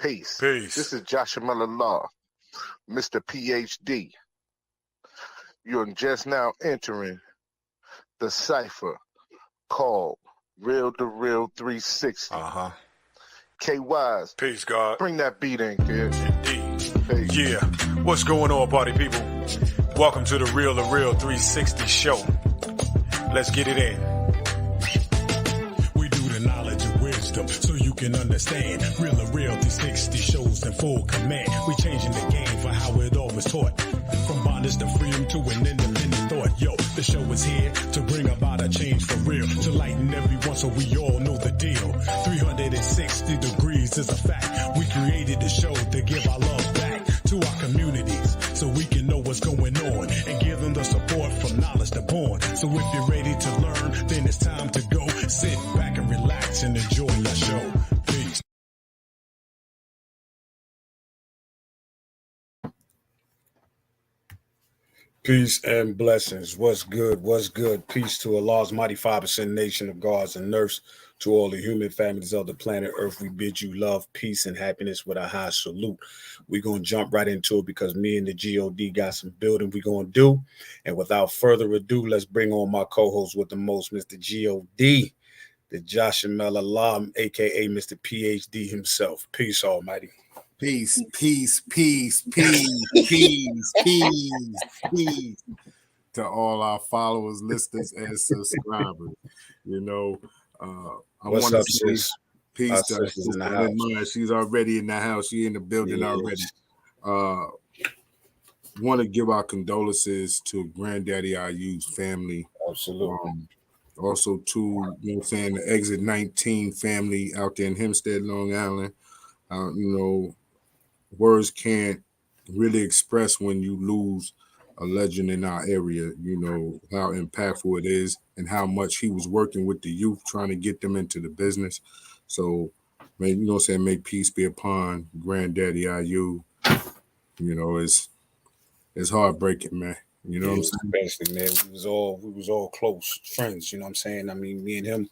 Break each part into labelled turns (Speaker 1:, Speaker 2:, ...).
Speaker 1: Peace.
Speaker 2: Peace.
Speaker 1: This is Joshua Law, Mr. PhD. You're just now entering the cipher called Real2reel360. KY's.
Speaker 2: Peace, God.
Speaker 1: Bring that beat in, kid.
Speaker 2: Indeed.
Speaker 1: Peace.
Speaker 2: Yeah. What's going on, party people? Welcome to the Real2reel360 show. Let's get it in.
Speaker 3: We do the knowledge and wisdom so you can understand. Real360 shows in full command. We changing the game for how it all was taught. From bondage to freedom to an independent thought. Yo, the show is here to bring about a change for real. To lighten everyone so we all know the deal. 360 degrees is a fact. We created the show to give our love back to our communities so we can know what's going on and give them the support from knowledge to born. So if you're ready to learn, then it's time to go. Sit back and relax and enjoy your show. Peace.
Speaker 4: Peace and blessings. What's good? What's good? Peace to Allah's mighty 5% nation of gods and nurse. To all the human families of the planet Earth, we bid you love, peace, and happiness with a high salute. We're going to jump right into it because me and the GOD got some building we're going to do. And without further ado, let's bring on my co-host with the most, Mr. GOD, the Joshua Allah, a.k.a. Mr. PhD himself. Peace, almighty.
Speaker 5: Peace, peace, peace, peace, peace, peace, peace to all our followers, listeners, and subscribers. You know, I
Speaker 4: What's
Speaker 5: want
Speaker 4: up,
Speaker 5: to say
Speaker 4: sis?
Speaker 5: peace to her.
Speaker 4: In the house.
Speaker 5: She's already in the house. She in the building already. Want to give our condolences to Granddaddy IU's family.
Speaker 4: Absolutely.
Speaker 5: Also to, you know what I'm saying, the Exit 19 family out there in Hempstead, Long Island. You know, words can't really express when you lose a legend in our area, you know, how impactful it is and how much he was working with the youth, trying to get them into the business. So, man, you know what I'm saying, may peace be upon Granddaddy IU. You know, it's heartbreaking, man. You know what I'm saying?
Speaker 4: Especially, man, we was all close friends, you know what I'm saying? I mean, me and him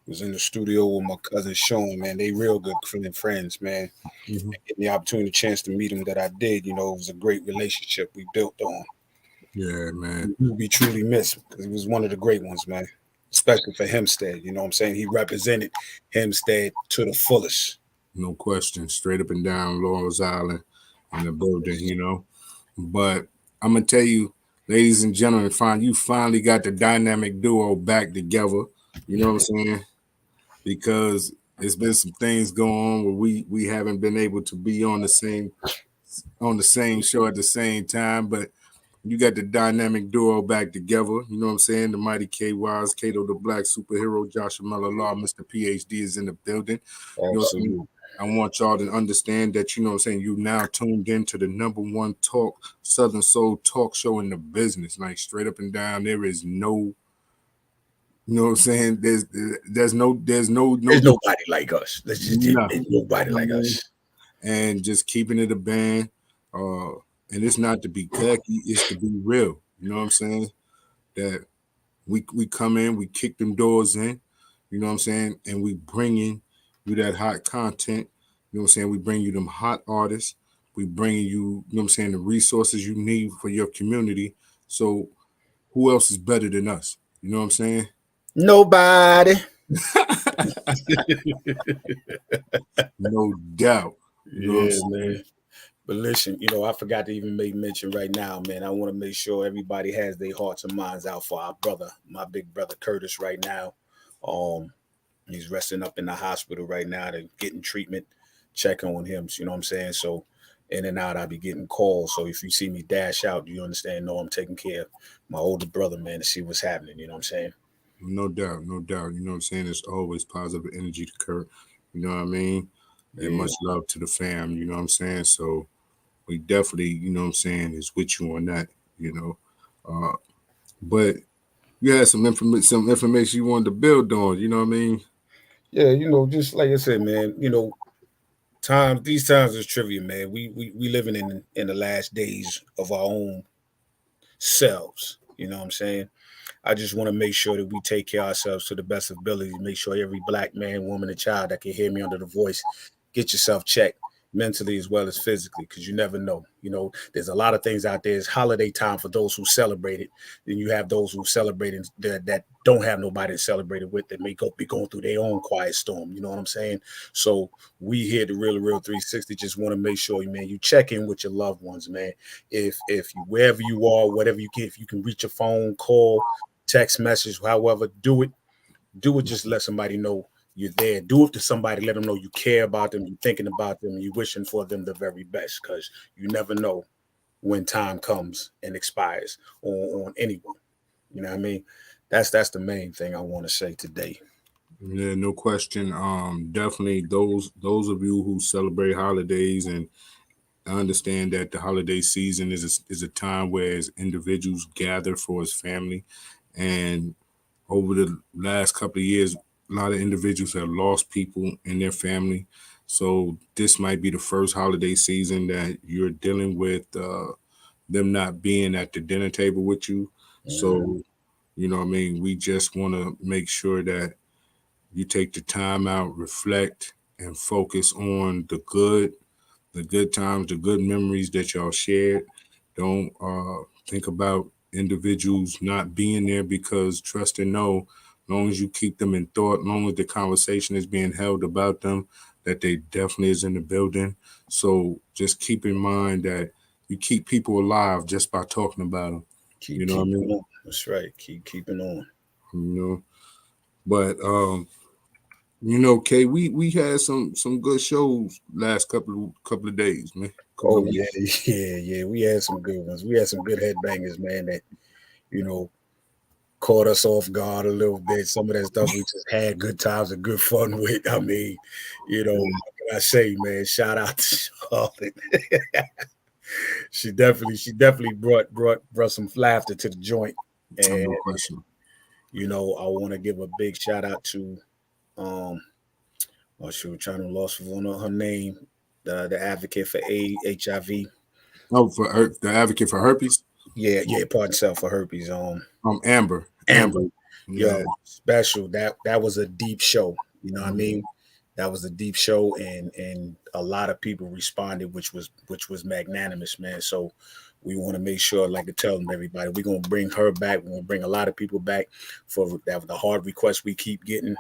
Speaker 4: was in the studio with my cousin Sean, man. They real good friends, man.
Speaker 5: Mm-hmm.
Speaker 4: Getting the opportunity, chance to meet him that I did, you know, it was a great relationship we built on.
Speaker 5: Yeah, man.
Speaker 4: We truly miss him because he was one of the great ones, man. Especially for Hempstead, you know what I'm saying? He represented Hempstead to the fullest.
Speaker 5: No question. Straight up and down Lawrence Island in the building, you know. But I'm going to tell you, ladies and gentlemen, you finally got the dynamic duo back together. You know what I'm saying? Because there's been some things going on where we haven't been able to be on the same show at the same time, but you got the dynamic duo back together. You know what I'm saying? The mighty KYs, Kato the Black Superhero, Joshua Law, Mr. PhD is in the building. You know what I'm saying? I want y'all to understand that, you know what I'm saying, you now tuned into the number one Southern Soul talk show in the business. Like straight up and down, there is no, you know what I'm saying? There's nobody
Speaker 4: like us. There's nobody like us.
Speaker 5: And just keeping it a band. And it's not to be cocky, it's to be real. You know what I'm saying? That we come in, we kick them doors in, you know what I'm saying? And we bringing you that hot content. You know what I'm saying? We bring you them hot artists. We bringing you, you know what I'm saying, the resources you need for your community. So who else is better than us? You know what I'm saying?
Speaker 4: Nobody.
Speaker 5: No doubt. You know
Speaker 4: yeah, man. But listen, you know, I forgot to even make mention right now, man. I want to make sure everybody has their hearts and minds out for our brother, my big brother Curtis right now. He's resting up in the hospital right now. They're getting treatment, checking on him. You know what I'm saying? So in and out, I'll be getting calls. So if you see me dash out, you understand, no, I'm taking care of my older brother, man, to see what's happening. You know what I'm saying?
Speaker 5: No doubt, no doubt. You know what I'm saying? It's always positive energy to Kurt. You know what I mean? And much love to the fam. You know what I'm saying? So we definitely, you know what I'm saying, is with you on that, you know. But you had some information you wanted to build on, you know what I mean?
Speaker 4: Yeah, you know, just like I said, man, you know, these times is trivia, man. We living in the last days of our own selves. You know what I'm saying? I just want to make sure that we take care of ourselves to the best of ability. Make sure every black man, woman, and child that can hear me under the voice, get yourself checked. mentally as well as physically, because you never know. You know, there's a lot of things out there. It's holiday time for those who celebrate it. Then you have those who celebrate it that don't have nobody to celebrate it with, that may be going through their own quiet storm. You know what I'm saying? So we here at the Real 360 just want to make sure, man, you check in with your loved ones, man. If you, wherever you are, whatever you can, if you can reach your phone, call, text message, however, do it. Just let somebody know you're there. Do it to somebody, let them know you care about them, you're thinking about them, you're wishing for them the very best, because you never know when time comes and expires on anyone. You know what I mean? That's the main thing I want to say today.
Speaker 5: Yeah, no question. Definitely those of you who celebrate holidays, and I understand that the holiday season is a time where as individuals gather for his family, and over the last couple of years, a lot of individuals have lost people in their family. So this might be the first holiday season that you're dealing with them not being at the dinner table with you. So, you know what I mean? We just want to make sure that you take the time out, reflect, and focus on the good times, the good memories that y'all shared. Don't think about individuals not being there, because trust and know, as long as you keep them in thought, as long as the conversation is being held about them, that they definitely is in the building. So just keep in mind that you keep people alive just by talking about them. You know what I mean?
Speaker 4: On. That's right. Keep keeping on.
Speaker 5: You know, but you know, Kay, we had some good shows last couple of days, man.
Speaker 4: Oh yeah. We had some good ones. We had some good headbangers, man, that, you know, caught us off guard a little bit. Some of that stuff we just had good times and good fun with. I mean, you know, what can I say, man? Shout out to Charlotte. she definitely brought some laughter to the joint. And
Speaker 5: no question.
Speaker 4: you know, I want to give a big shout out to she was trying to lost her name, the advocate for HIV.
Speaker 5: Oh, for the advocate for herpes.
Speaker 4: Yeah, pardon self, for herpes.
Speaker 5: Amber.
Speaker 4: Amber.
Speaker 5: Yeah.
Speaker 4: Yo, special. That was a deep show. You know what I mean? That was a deep show, and a lot of people responded, which was magnanimous, man. So we want to make sure, like I tell them, everybody, we're gonna bring her back. We're gonna bring a lot of people back for that. The hard requests we keep getting.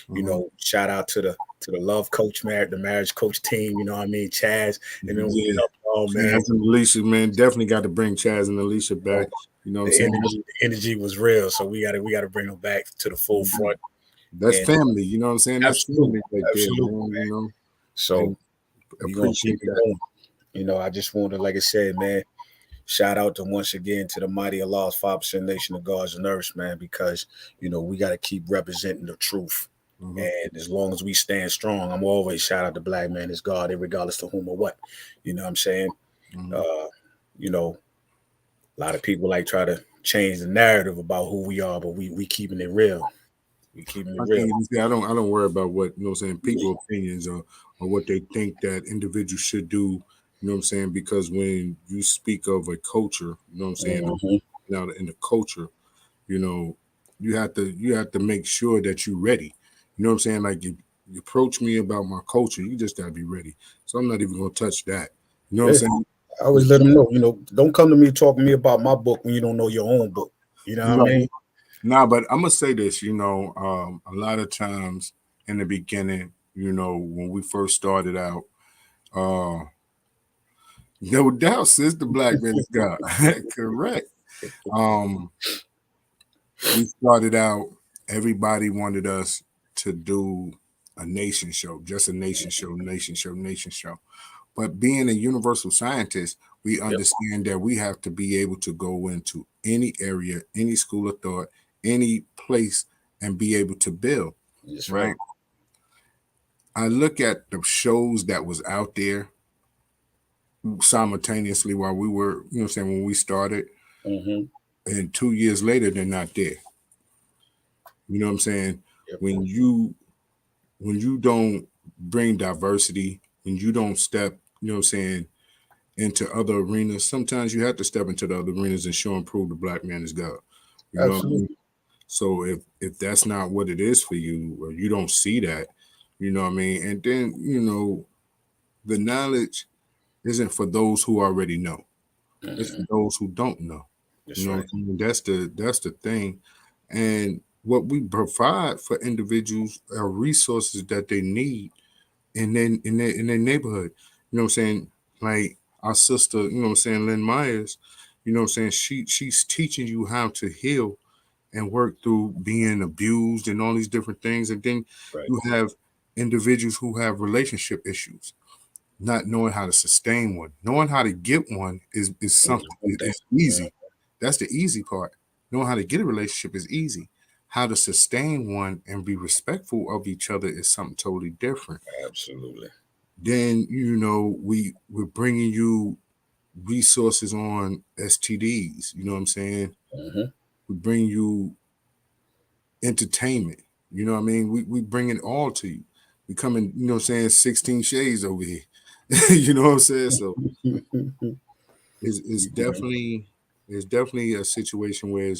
Speaker 4: You know, shout out to the love coach, the marriage coach team. You know what I mean, Chaz, and then man,
Speaker 5: Chaz and Alicia, man, definitely got to bring Chaz and Alicia back. You know what I'm saying?
Speaker 4: The energy was real, so we gotta bring them back to the full front.
Speaker 5: That's family, you know what I'm saying? That's family right there, man, you know.
Speaker 4: So we gonna keep it going. You know, I just want to, like I said, man, shout out to once again to the mighty Allah's 5% nation of gods and earths, man, because you know we gotta keep representing the truth. And as long as we stand strong, I'm always shout out to black man is God, regardless to whom or what. You know what I'm saying? You know, a lot of people like try to change the narrative about who we are, but we keeping it real. We keeping it real.
Speaker 5: I don't worry about what, you know what I'm saying, people opinions or what they think that individuals should do, you know what I'm saying? Because when you speak of a culture, you know what I'm saying, now in the culture, you know, you have to make sure that you're ready. You know what I'm saying? Like you approach me about my culture, you just gotta be ready. So I'm not even gonna touch that. You know what I'm saying?
Speaker 4: I always let them know, you know, don't come to me talking to me about my book when you don't know your own book. You know what I mean?
Speaker 5: Nah, but I'm gonna say this, you know, a lot of times in the beginning, you know, when we first started out, no doubt, sis, the black man is God. Correct. We started out, everybody wanted us to do a nation show, just a nation show. But being a universal scientist, we understand that we have to be able to go into any area, any school of thought, any place, and be able to build.
Speaker 4: That's right.
Speaker 5: I look at the shows that was out there simultaneously while we were, you know what I'm saying, when we started, and 2 years later, they're not there. You know what I'm saying? When you don't bring diversity, when you don't step, you know what I'm saying, into other arenas, sometimes you have to step into the other arenas and show and prove the black man is God. You know what I mean? So if that's not what it is for you, or you don't see that, you know what I mean, and then, you know, the knowledge isn't for those who already know. It's for those who don't know.
Speaker 4: That's
Speaker 5: You know
Speaker 4: right.
Speaker 5: what I mean? That's the thing. And what we provide for individuals are resources that they need in their neighborhood. You know what I'm saying? Like our sister, you know what I'm saying, Lynn Myers, you know what I'm saying? She's teaching you how to heal and work through being abused and all these different things. And then
Speaker 4: Right.
Speaker 5: you have individuals who have relationship issues, not knowing how to sustain one. Knowing how to get one is something is easy. That's the easy part. Knowing how to get a relationship is easy. How to sustain one and be respectful of each other is something totally different.
Speaker 4: Absolutely.
Speaker 5: Then we're bringing you resources on STDs. You know what I'm saying?
Speaker 4: Mm-hmm.
Speaker 5: We bring you entertainment. You know what I mean? We bring it all to you. We come in, you know what I'm saying, 16 shades over here. You know what I'm saying? So it's definitely a situation where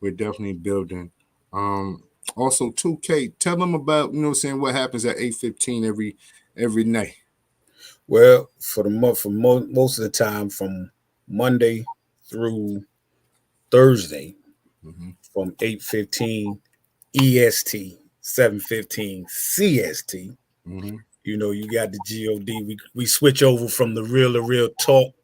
Speaker 5: we're definitely building. Also 2K, tell them about, you know what I'm saying, what happens at 8:15 every night.
Speaker 4: Well, for most of the time, from Monday through Thursday,
Speaker 5: Mm-hmm.
Speaker 4: from 8:15 EST, 7:15 CST.
Speaker 5: Mm-hmm.
Speaker 4: You know, you got the God. We switch over from the real to real talk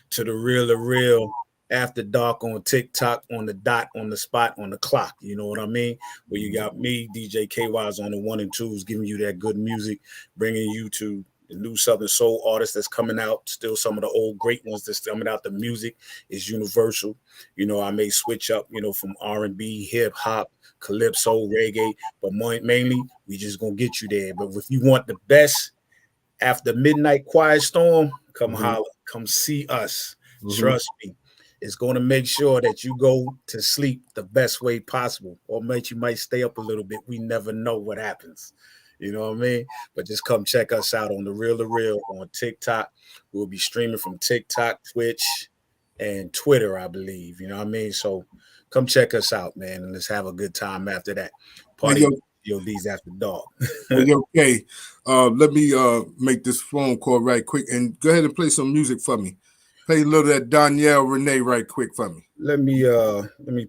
Speaker 4: to the real to real after dark on TikTok, on the dot, on the spot, on the clock. You know what I mean? Where you got me, DJ KY's on the 1 and 2s, giving you that good music, bringing you to the new Southern Soul artists that's coming out. Still some of the old great ones that's coming out. The music is universal. You know, I may switch up, you know, from R&B, hip hop, calypso, reggae, but mainly we just gonna get you there. But if you want the best after midnight quiet storm, come
Speaker 5: Mm-hmm.
Speaker 4: holler, come see us.
Speaker 5: Mm-hmm.
Speaker 4: Trust me, it's going to make sure that you go to sleep the best way possible, or you might stay up a little bit. We never know what happens. You know what I mean? But just come check us out on the Real to Real on TikTok. We'll be streaming from TikTok, Twitch, and Twitter, I believe. You know what I mean? So come check us out, man, and let's have a good time after that.
Speaker 5: Hey,
Speaker 4: Party
Speaker 5: yo,
Speaker 4: DODs after dark.
Speaker 5: hey, okay. Let me make this phone call right quick and go ahead and play some music for me. Play a little of that Donyale Renee right quick for me.
Speaker 4: Let me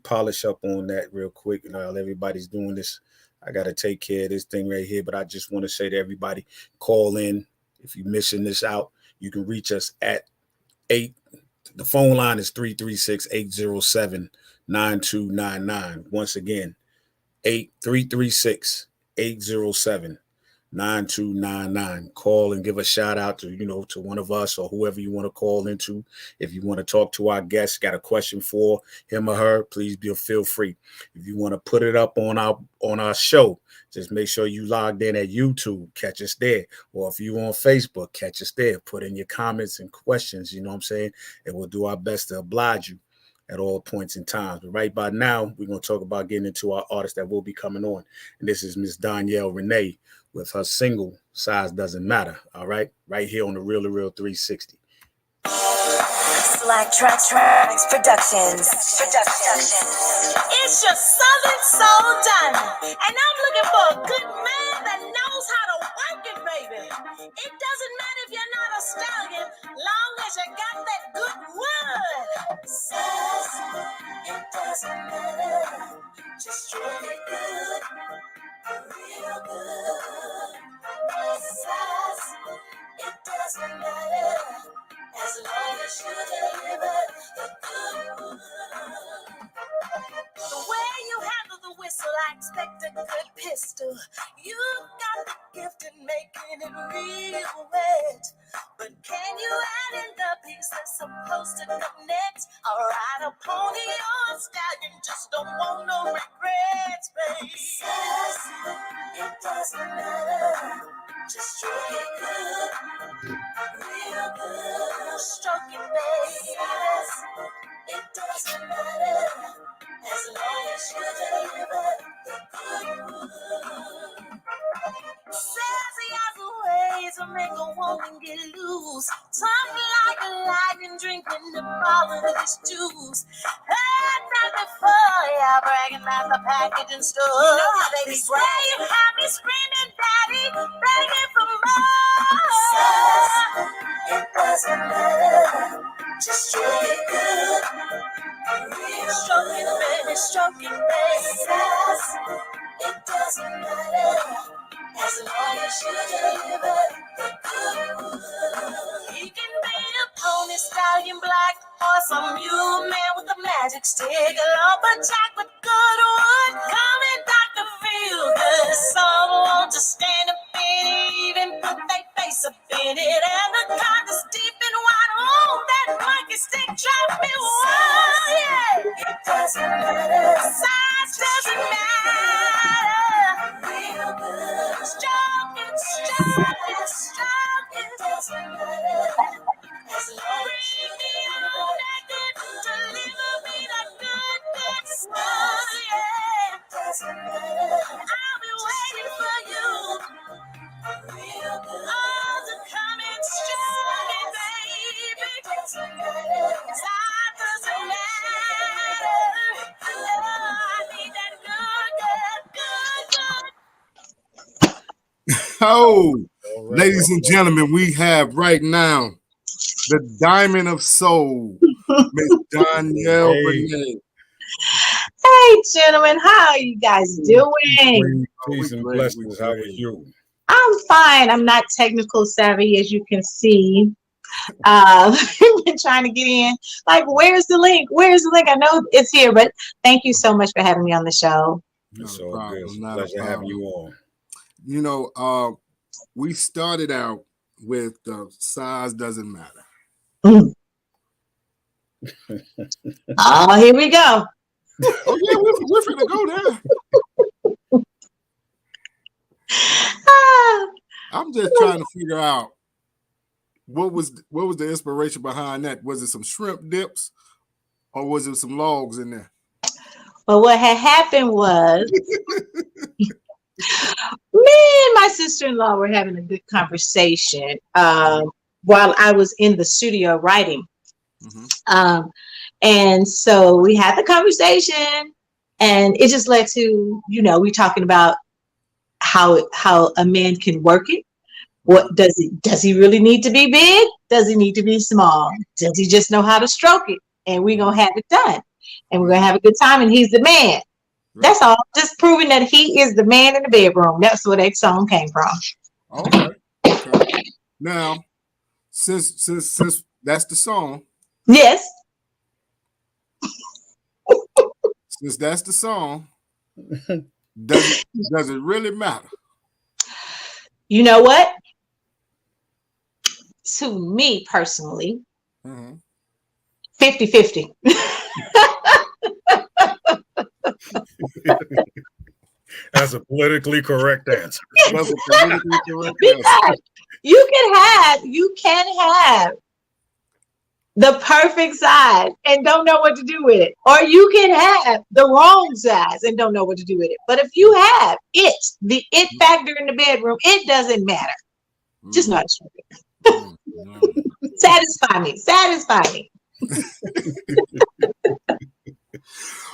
Speaker 4: polish up on that real quick. You know, everybody's doing this. I gotta take care of this thing right here. But I just want to say to everybody, call in. If you're missing this out, you can reach us at 8. The phone line is 336-807-9299. Once again, 8-336-807-9299. Call and give a shout out to, you know, to one of us or whoever you want to call into. If you want to talk to our guest, got a question for him or her, please feel free. If you want to put it up on our show, just make sure you logged in at YouTube, catch us there. Or if you on Facebook, catch us there. Put in your comments and questions, you know what I'm saying? And we'll do our best to oblige you at all points in time. But right by now, we're going to talk about getting into our artist that will be coming on. And this is Miss Donyale Renee with her single, Size Doesn't Matter. All right? Right here on the Real to Real 360.
Speaker 6: Slack Tracks Productions. It's your Southern Soul done. And I'm looking for a good man that knows how to work it, baby. It doesn't matter if you're not a stallion, long as you got that good wood. Size, it doesn't matter. Just treat it good, real good. Size, it doesn't matter. As long as you deliver the good wood. The way you handle the whistle, I expect a good pistol. You got the gift in making it real wet. But can you add in the piece that's supposed to connect? Or ride a pony or a stallion, just don't want no regrets, baby. Says it doesn't matter, just treat it good. Real good, stroke it, baby. It doesn't matter as long as you deliver the good wood. Says he has a way to make a woman get loose. Tongue like a lion drinking the bottle of his juice. Heard that before, yeah, bragging about the packaging store. You know how they be bragging. You have me screaming, daddy, begging for more. Just stroke it good. Stroke it, baby, stroke it, baby. It doesn't matter as long as you deliver the good. He can be a pony, stallion, black horse, a mule man with a magic stick, a lumberjack with good wood. Come and Dr. Feel Good. Some want to stand up in it, even put their face up in it, and the cock is deep and wide. Oh, that monkey stick drives me wild. Yeah, it doesn't matter. Size doesn't matter. Real good. Stroke it, stroke it, stroke it. Doesn't matter. As long as you feel that good, deliver me that good, good stuff. Yeah, doesn't matter. I'll be waiting for you. Real good. Oh, to come and stroke it, baby. Doesn't matter. Time doesn't matter. Oh, I need that good, good, good, good.
Speaker 5: Oh, ladies and gentlemen, we have right now the Diamond of Soul, Miss Donyale Renee.
Speaker 7: Hey, gentlemen, how are you guys doing?
Speaker 4: Peace and blessings. How are you?
Speaker 7: I'm fine. I'm not technical savvy, as you can see. Been trying to get in. Like, where's the link? Where's the link? I know it's here, but thank you so much for having me on the show.
Speaker 4: It's all good. It's a pleasure having you on.
Speaker 5: You know, we started out with size doesn't matter.
Speaker 7: Oh, here we go.
Speaker 5: Oh yeah, we're finna go there. I'm just trying to figure out what was the inspiration behind that. Was it some shrimp dips, or was it some logs in there?
Speaker 7: Well, what had happened was me and my sister-in-law were having a good conversation while I was in the studio writing. Mm-hmm. And so we had the conversation, and it just led to, we talking about how a man can work it. What does he really need to be big? Does he need to be small? Does he just know how to stroke it? And we're going to have it done. And we're going to have a good time, and he's the man. That's all. Just proving that he is the man in the bedroom. That's where that song came from.
Speaker 5: Okay. Now, since that's the song.
Speaker 7: Yes.
Speaker 5: Since that's the song, does it really matter?
Speaker 7: You know what? To me personally, 50-50.
Speaker 2: That's a politically correct answer.
Speaker 7: Because you can have the perfect size and don't know what to do with it, or you can have the wrong size and don't know what to do with it. But if you have the it factor in the bedroom, it doesn't matter. Just not sure. Satisfy me.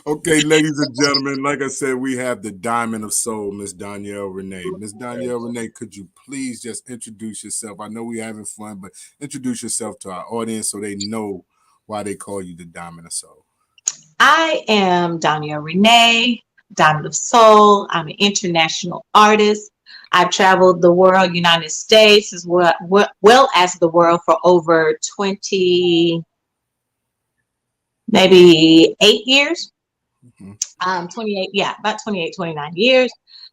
Speaker 5: Okay, ladies and gentlemen, like I said, we have the Diamond of Soul, Miss Donyale Renee. Miss Donyale Renee, could you please just introduce yourself? I know we're having fun, but introduce yourself to our audience so they know why they call you the Diamond of Soul.
Speaker 7: I am Donyale Renee, Diamond of Soul. I'm an international artist. I've traveled the world, United States, as well as the world for over 20, maybe 8 years. 28, about 28, 29 years.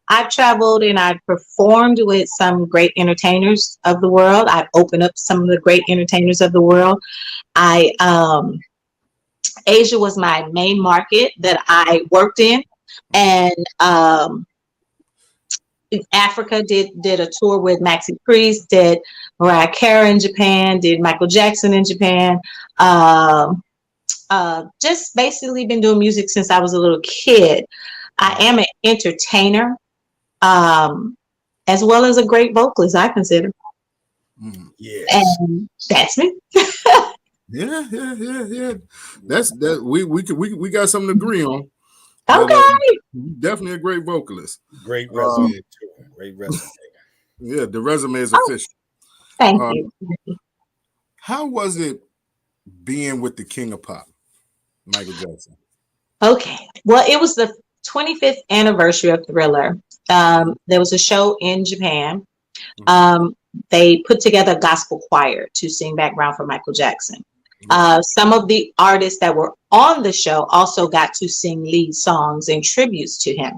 Speaker 7: I've traveled and I've performed with some great entertainers of the world. I've opened up some of the great entertainers of the world. Asia was my main market that I worked in, and Africa did a tour with Maxi Priest, did Mariah Carey in Japan, did Michael Jackson in Japan. Just basically been doing music since I was a little kid. I am an entertainer, as well as a great vocalist, I consider.
Speaker 5: Yes.
Speaker 7: And that's me.
Speaker 5: Yeah. That's that. We got something to agree on.
Speaker 7: Okay.
Speaker 5: Definitely a great vocalist.
Speaker 2: Great resume too. Great resume.
Speaker 5: Yeah, the resume is official.
Speaker 7: Thank you.
Speaker 5: How was it being with the king of pop, Michael Jackson?
Speaker 7: Okay. Well, it was the 25th anniversary of Thriller. There was a show in Japan. They put together a gospel choir to sing background for Michael Jackson. Some of the artists that were on the show also got to sing lead songs and tributes to him.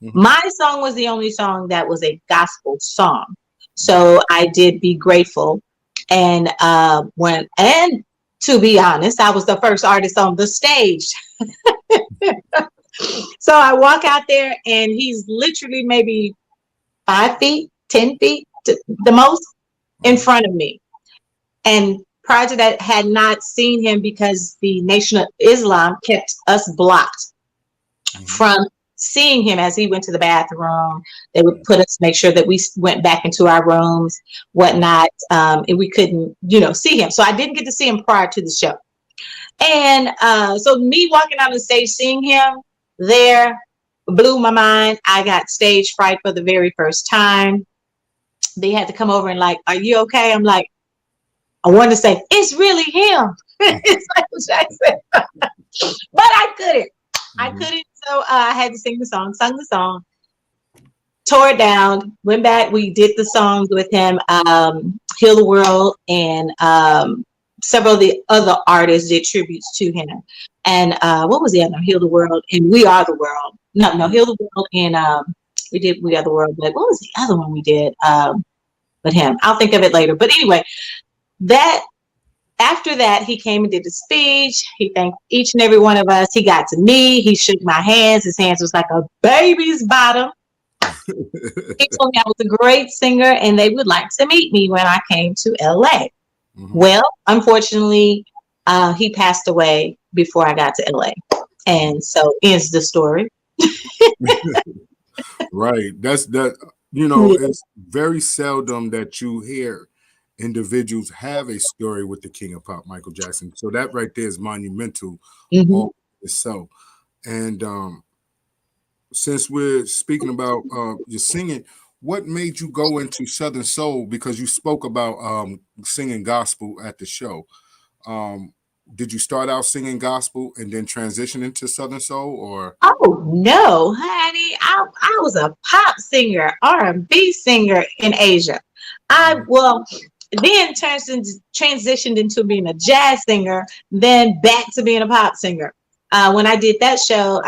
Speaker 7: My song was the only song that was a gospel song. So I did Be Grateful. And to be honest, I was the first artist on the stage. So I walk out there and he's literally maybe 5 feet, 10 feet, the most in front of me. And prior to that, had not seen him because the Nation of Islam kept us blocked from seeing him as he went to the bathroom. They would make sure that we went back into our rooms, whatnot, and we couldn't, see him. So I didn't get to see him prior to the show. And so me walking on the stage, seeing him there blew my mind. I got stage fright for the very first time. They had to come over and like, "Are you okay?" I'm like, I wanted to say, "It's really him." It's Michael Jackson. But I couldn't. So I had to sung the song, tore it down, went back. We did the songs with him, Heal the World, and several of the other artists did tributes to him. And what was the other? Heal the World and We Are the World. No, Heal the World, and we did We Are the World. But what was the other one we did with him? I'll think of it later. But anyway, after that, he came and did the speech. He thanked each and every one of us. He got to me. He shook my hands. His hands was like a baby's bottom. He told me I was a great singer and they would like to meet me when I came to LA. Well, unfortunately, he passed away before I got to LA. And so ends the story.
Speaker 5: Right. It's very seldom that you hear individuals have a story with the king of pop, Michael Jackson. So that right there is monumental. So, and since we're speaking about your singing, what made you go into Southern Soul? Because you spoke about singing gospel at the show. Did you start out singing gospel and then transition into Southern Soul, or?
Speaker 7: Oh no, honey! I was a pop singer, R&B singer in Asia. Then transitioned into being a jazz singer, then back to being a pop singer. When I did that show,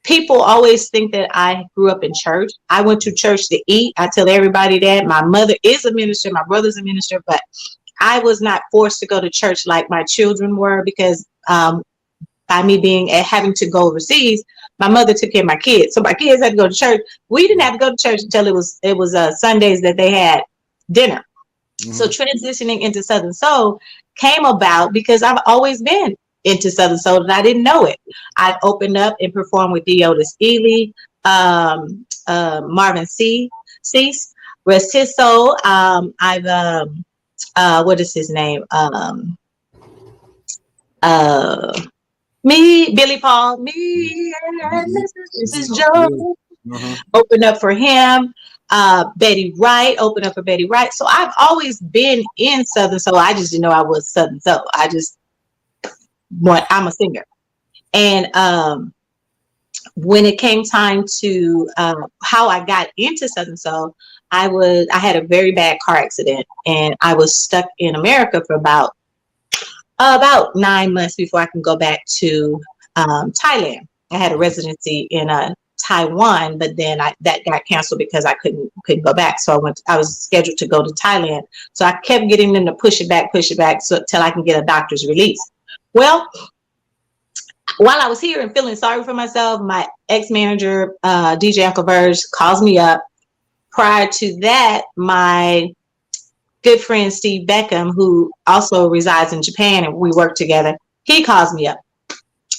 Speaker 7: people always think that I grew up in church. I went to church to eat. I tell everybody that. My mother is a minister, my brother's a minister, but I was not forced to go to church like my children were because by me having to go overseas, my mother took care of my kids. So my kids had to go to church. We didn't have to go to church until it was Sundays that they had dinner. So transitioning into Southern Soul came about because I've always been into Southern Soul and I didn't know it. I've opened up and performed with Otis Ely, Marvin Cease, rest his soul. I've what is his name? Billy Paul, and Mrs. Joe. Open up for him. Betty Wright, open up for Betty Wright. So I've always been in Southern Soul. I just didn't know I was Southern Soul. I'm a singer. And when it came time to how I got into Southern Soul, I had a very bad car accident and I was stuck in America for about 9 months before I can go back to Thailand. I had a residency in Taiwan, but then that got canceled because I couldn't go back. So I was scheduled to go to Thailand. So I kept getting them to push it back so till I can get a doctor's release. Well, while I was here and feeling sorry for myself, my ex-manager, DJ Uncle Verge, calls me up. Prior to that, my good friend Steve Beckham, who also resides in Japan and we work together, he calls me up.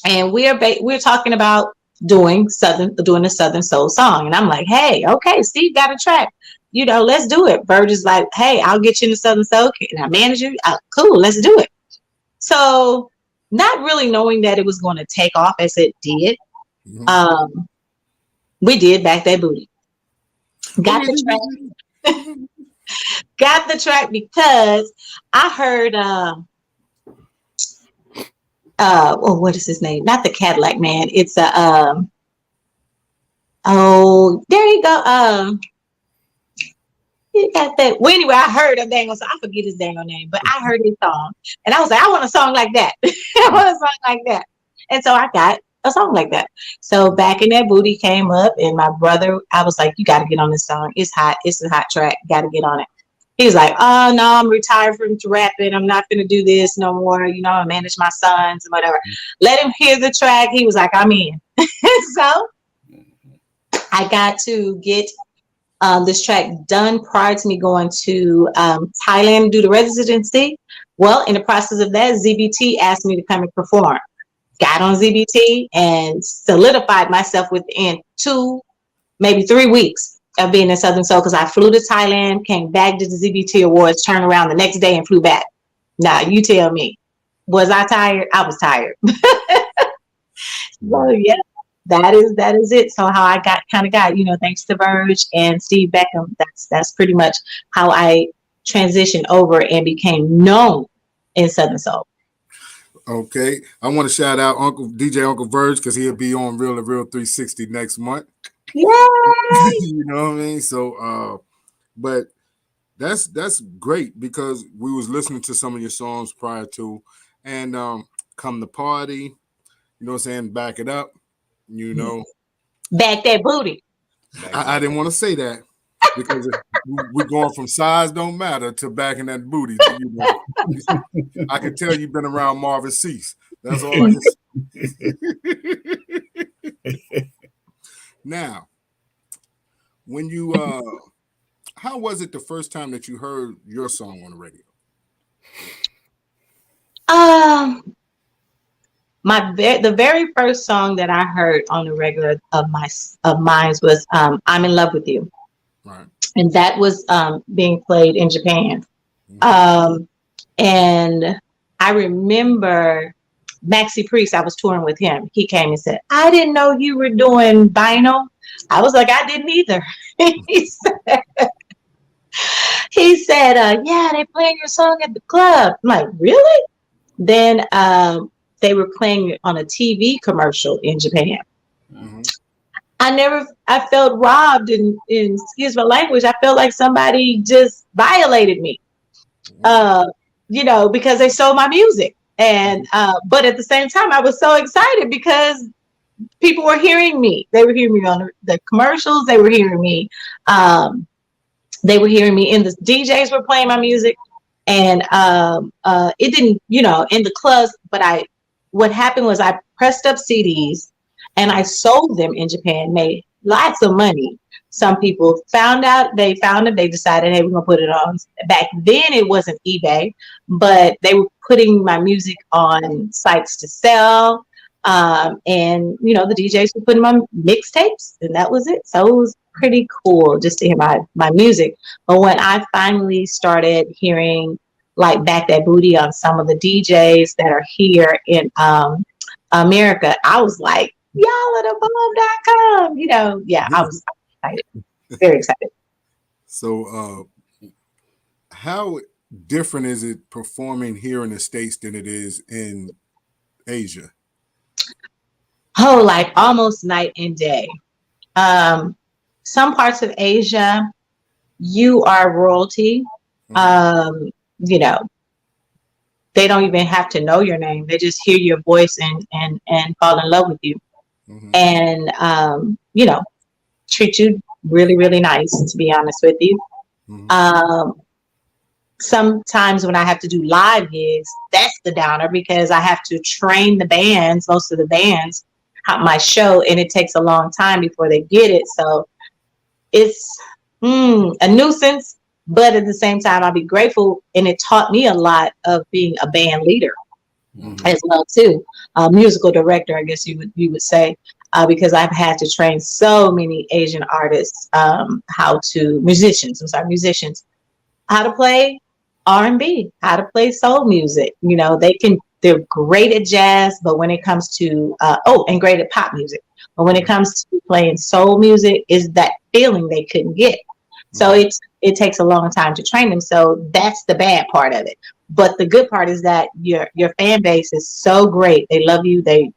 Speaker 7: And we're talking about doing a Southern Soul song. And I'm like, hey, okay, Steve got a track. Let's do it. Verge is like, hey, I'll get you into Southern Soul. Can I manage you? Cool, let's do it. So not really knowing that it was going to take off as it did, we did Back That Booty. Got got the track because I heard what is his name? Not the Cadillac Man. It's a oh, there you go. You got that. Well, anyway, I heard a dang on song. I forget his dang on name, but I heard his song. And I was like, I want a song like that. I want a song like that. And so I got a song like that. So Back in That Booty came up, and my brother, I was like, you got to get on this song. It's hot. It's a hot track. Got to get on it. He was like, oh, no, I'm retired from rapping. I'm not going to do this no more. You know, I manage my sons and whatever. Let him hear the track. He was like, I'm in. So I got to get this track done prior to me going to Thailand to do the residency. Well, in the process of that, ZBT asked me to come and perform. Got on ZBT and solidified myself within 2, maybe 3 weeks of being in Southern Soul, because I flew to Thailand, came back to the ZBT Awards, turned around the next day and flew back. Now, you tell me, was I tired? I was tired. So, yeah. That is it. So how I got, thanks to Verge and Steve Beckham, that's pretty much how I transitioned over and became known in Southern Soul.
Speaker 5: Okay. I want to shout out Uncle Verge, because he'll be on Real2reel360 next month.
Speaker 7: Yay!
Speaker 5: You know what I mean? So but that's great, because we was listening to some of your songs prior to, and Come to Party, you know what I'm saying, Back It Up. You know,
Speaker 7: Back that booty.
Speaker 5: I didn't want to say that, because we're going from size don't matter to backing that booty. You know, I can tell you've been around Marvin Cease. That's all I can say. Now, when you how was it the first time that you heard your song on the radio?
Speaker 7: The very first song that I heard on the regular of mine was "I'm in Love with You,"
Speaker 5: Right.
Speaker 7: And that was being played in Japan. And I remember Maxi Priest. I was touring with him. He came and said, "I didn't know you were doing vinyl." I was like, "I didn't either." He said, "Yeah, they playing your song at the club." I'm like, "Really?" Then they were playing it on a TV commercial in Japan.
Speaker 5: Mm-hmm.
Speaker 7: I felt robbed, in excuse my language, I felt like somebody just violated me, because they sold my music. And, but at the same time, I was so excited because people were hearing me. They were hearing me on the commercials. They were hearing me. They were hearing me in the DJs were playing my music. And it didn't, in the clubs, but what happened was I pressed up CDs and I sold them in Japan, made lots of money. Some people found out, they decided, hey, we're going to put it on. Back then it wasn't eBay, but they were putting my music on sites to sell. And, the DJs were putting my mixtapes, and that was it. So it was pretty cool just to hear my music. But when I finally started hearing like Back That Booty on some of the DJs that are here in America, I was like, y'all at above.com, I was excited, very excited.
Speaker 5: So how different is it performing here in the States than it is in Asia?
Speaker 7: Oh, like almost night and day. Some parts of Asia, you are royalty. They don't even have to know your name. They just hear your voice and fall in love with you. Mm-hmm. And, treat you really, really nice, to be honest with you. Mm-hmm. Sometimes when I have to do live gigs, that's the downer, because I have to train the bands, most of the bands, my show, and it takes a long time before they get it. So it's a nuisance, but at the same time, I'll be grateful. And it taught me a lot of being a band leader as well too. Musical director, I guess you would say, because I've had to train so many Asian artists, musicians, how to play R&B, how to play soul music. They're great at jazz, but when it comes to, and great at pop music. But when it comes to playing soul music, is that feeling they couldn't get. So it takes a long time to train them. So that's the bad part of it. But the good part is that your fan base is so great. They love you. They,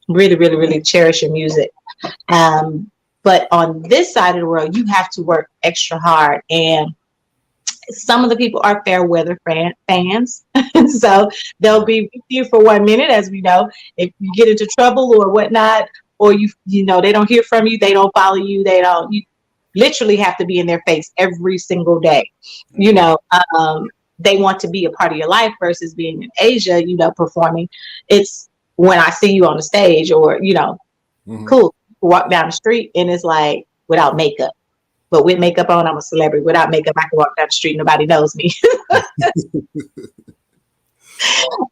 Speaker 7: really, really, really cherish your music. But on this side of the world, you have to work extra hard. And some of the people are fair weather fans. So they'll be with you for 1 minute, as we know. If you get into trouble or whatnot, or they don't hear from you, they don't follow you, you literally have to be in their face every single day. They want to be a part of your life versus being in Asia, performing. It's when I see you on the stage or, cool, walk down the street and it's like without makeup. But with makeup on, I'm a celebrity. Without makeup, I can walk down the street, nobody knows me.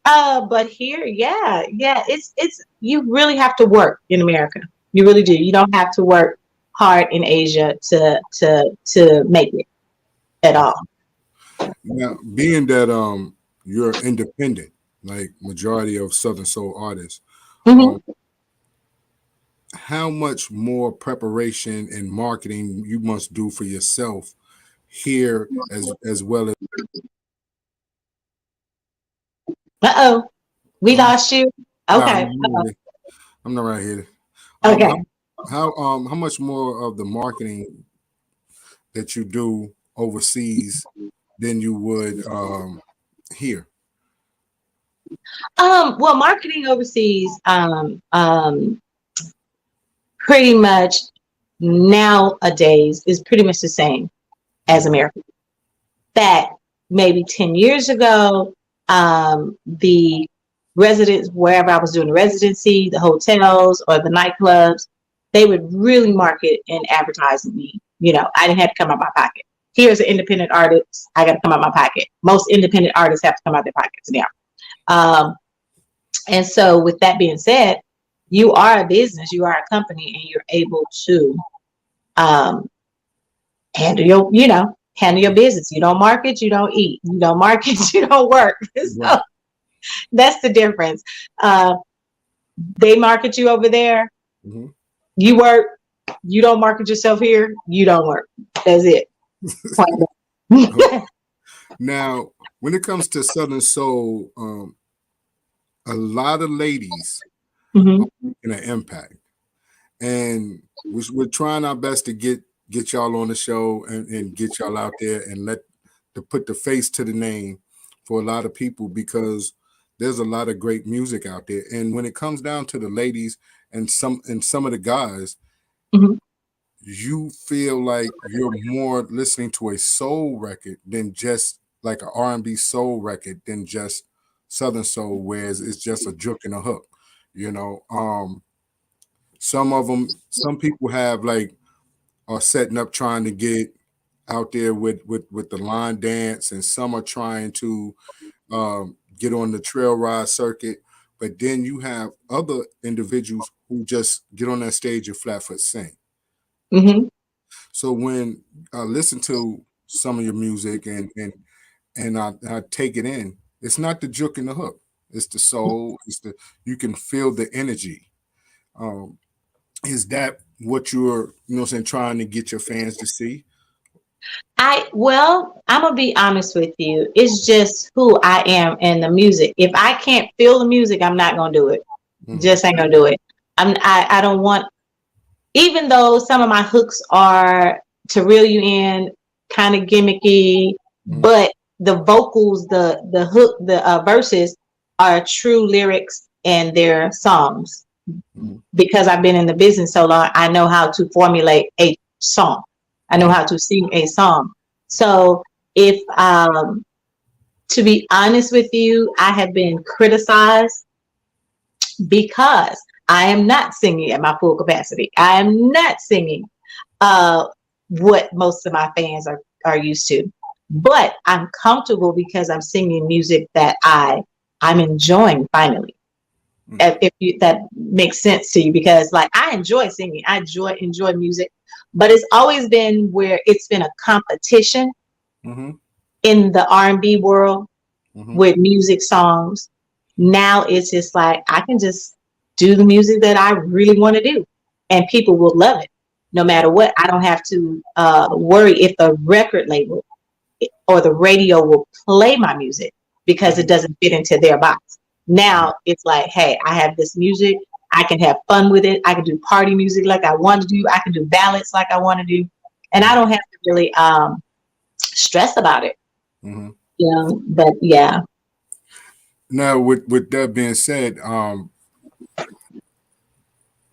Speaker 7: But here, it's you really have to work in America. You really do. You don't have to work hard in Asia to make it at all.
Speaker 5: Now, being that you're independent, like majority of Southern Soul artists, how much more preparation and marketing you must do for yourself here as well as
Speaker 7: we lost you. Okay.
Speaker 5: I'm not right here.
Speaker 7: Okay.
Speaker 5: How much more of the marketing that you do overseas than you would here?
Speaker 7: Well, marketing overseas, pretty much nowadays is pretty much the same as America. That maybe 10 years ago, the residents, wherever I was doing the residency, the hotels or the nightclubs, they would really market and advertise me. I didn't have to come out my pocket. Here's an independent artist, I got to come out my pocket. Most independent artists have to come out their pockets now. And so with that being said, you are a business, you are a company, and you're able to handle your business. You don't market, you don't eat. You don't market, you don't work. So that's the difference. They market you over there. You work. You don't market yourself here. You don't work. That's it.
Speaker 5: Now, when it comes to Southern Soul, a lot of ladies are making an impact, and we're trying our best to get y'all on the show and get y'all out there and to put the face to the name for a lot of people, because there's a lot of great music out there. And when it comes down to the ladies and some of the guys, you feel like you're more listening to a soul record than just like an R&B soul record than just Southern Soul, whereas it's just a juke and a hook. Some people have are setting up trying to get out there with the line dance, and some are trying to get on the trail ride circuit. But then you have other individuals who just get on that stage and flat foot sing. So when I listen to some of your music and I take it in, it's not the juke and the hook. It's the soul. You can feel the energy. Is that what you're, trying to get your fans to see?
Speaker 7: I'm gonna be honest with you. It's just who I am and the music. If I can't feel the music, I'm not gonna do it. Just ain't gonna do it. I don't want, even though some of my hooks are to reel you in, kind of gimmicky, but the vocals, the hook, the verses are true lyrics and they're songs. Because I've been in the business so long, I know how to formulate a song. I know how to sing a song. So if, to be honest with you, I have been criticized because I am not singing at my full capacity. I am not singing what most of my fans are used to. But I'm comfortable because I'm singing music that I'm enjoying finally. If that makes sense to you, because I enjoy singing, I enjoy music, but it's always been where it's been a competition in the R&B world with music songs. Now it's just I can just do the music that I really want to do, and people will love it. no matter what. I don't have to worry if the record label or the radio will play my music because it doesn't fit into their box. Now it's like, hey, I have this music. I can have fun with it. I can do party music like I want to do. I can do ballads like I want to do. And I don't have to really stress about it.
Speaker 5: Mm-hmm.
Speaker 7: You know, but yeah.
Speaker 5: Now, with that being said,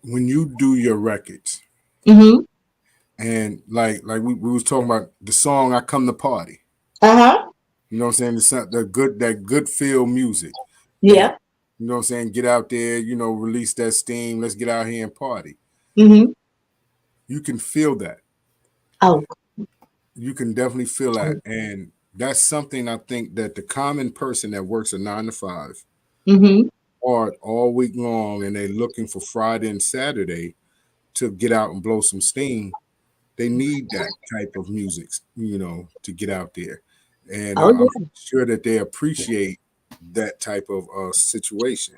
Speaker 5: when you do your records,
Speaker 7: Mm-hmm.
Speaker 5: and like we was talking about the song "I Come to Party,"
Speaker 7: Uh-huh.
Speaker 5: you know what I'm saying? That good feel music.
Speaker 7: Yeah.
Speaker 5: That, you know what I'm saying? Get out there, you know, release that steam. Let's get out here and party.
Speaker 7: Mm-hmm.
Speaker 5: You can feel that.
Speaker 7: Oh.
Speaker 5: You can definitely feel that, and that's something I think that the common person that works a 9 to 5
Speaker 7: Mm-hmm.
Speaker 5: hard all week long, and they're looking for Friday and Saturday to get out and blow some steam. They need that type of music, you know, to get out there, and
Speaker 7: Oh,
Speaker 5: I'm
Speaker 7: yeah.
Speaker 5: sure that they appreciate that type of situation.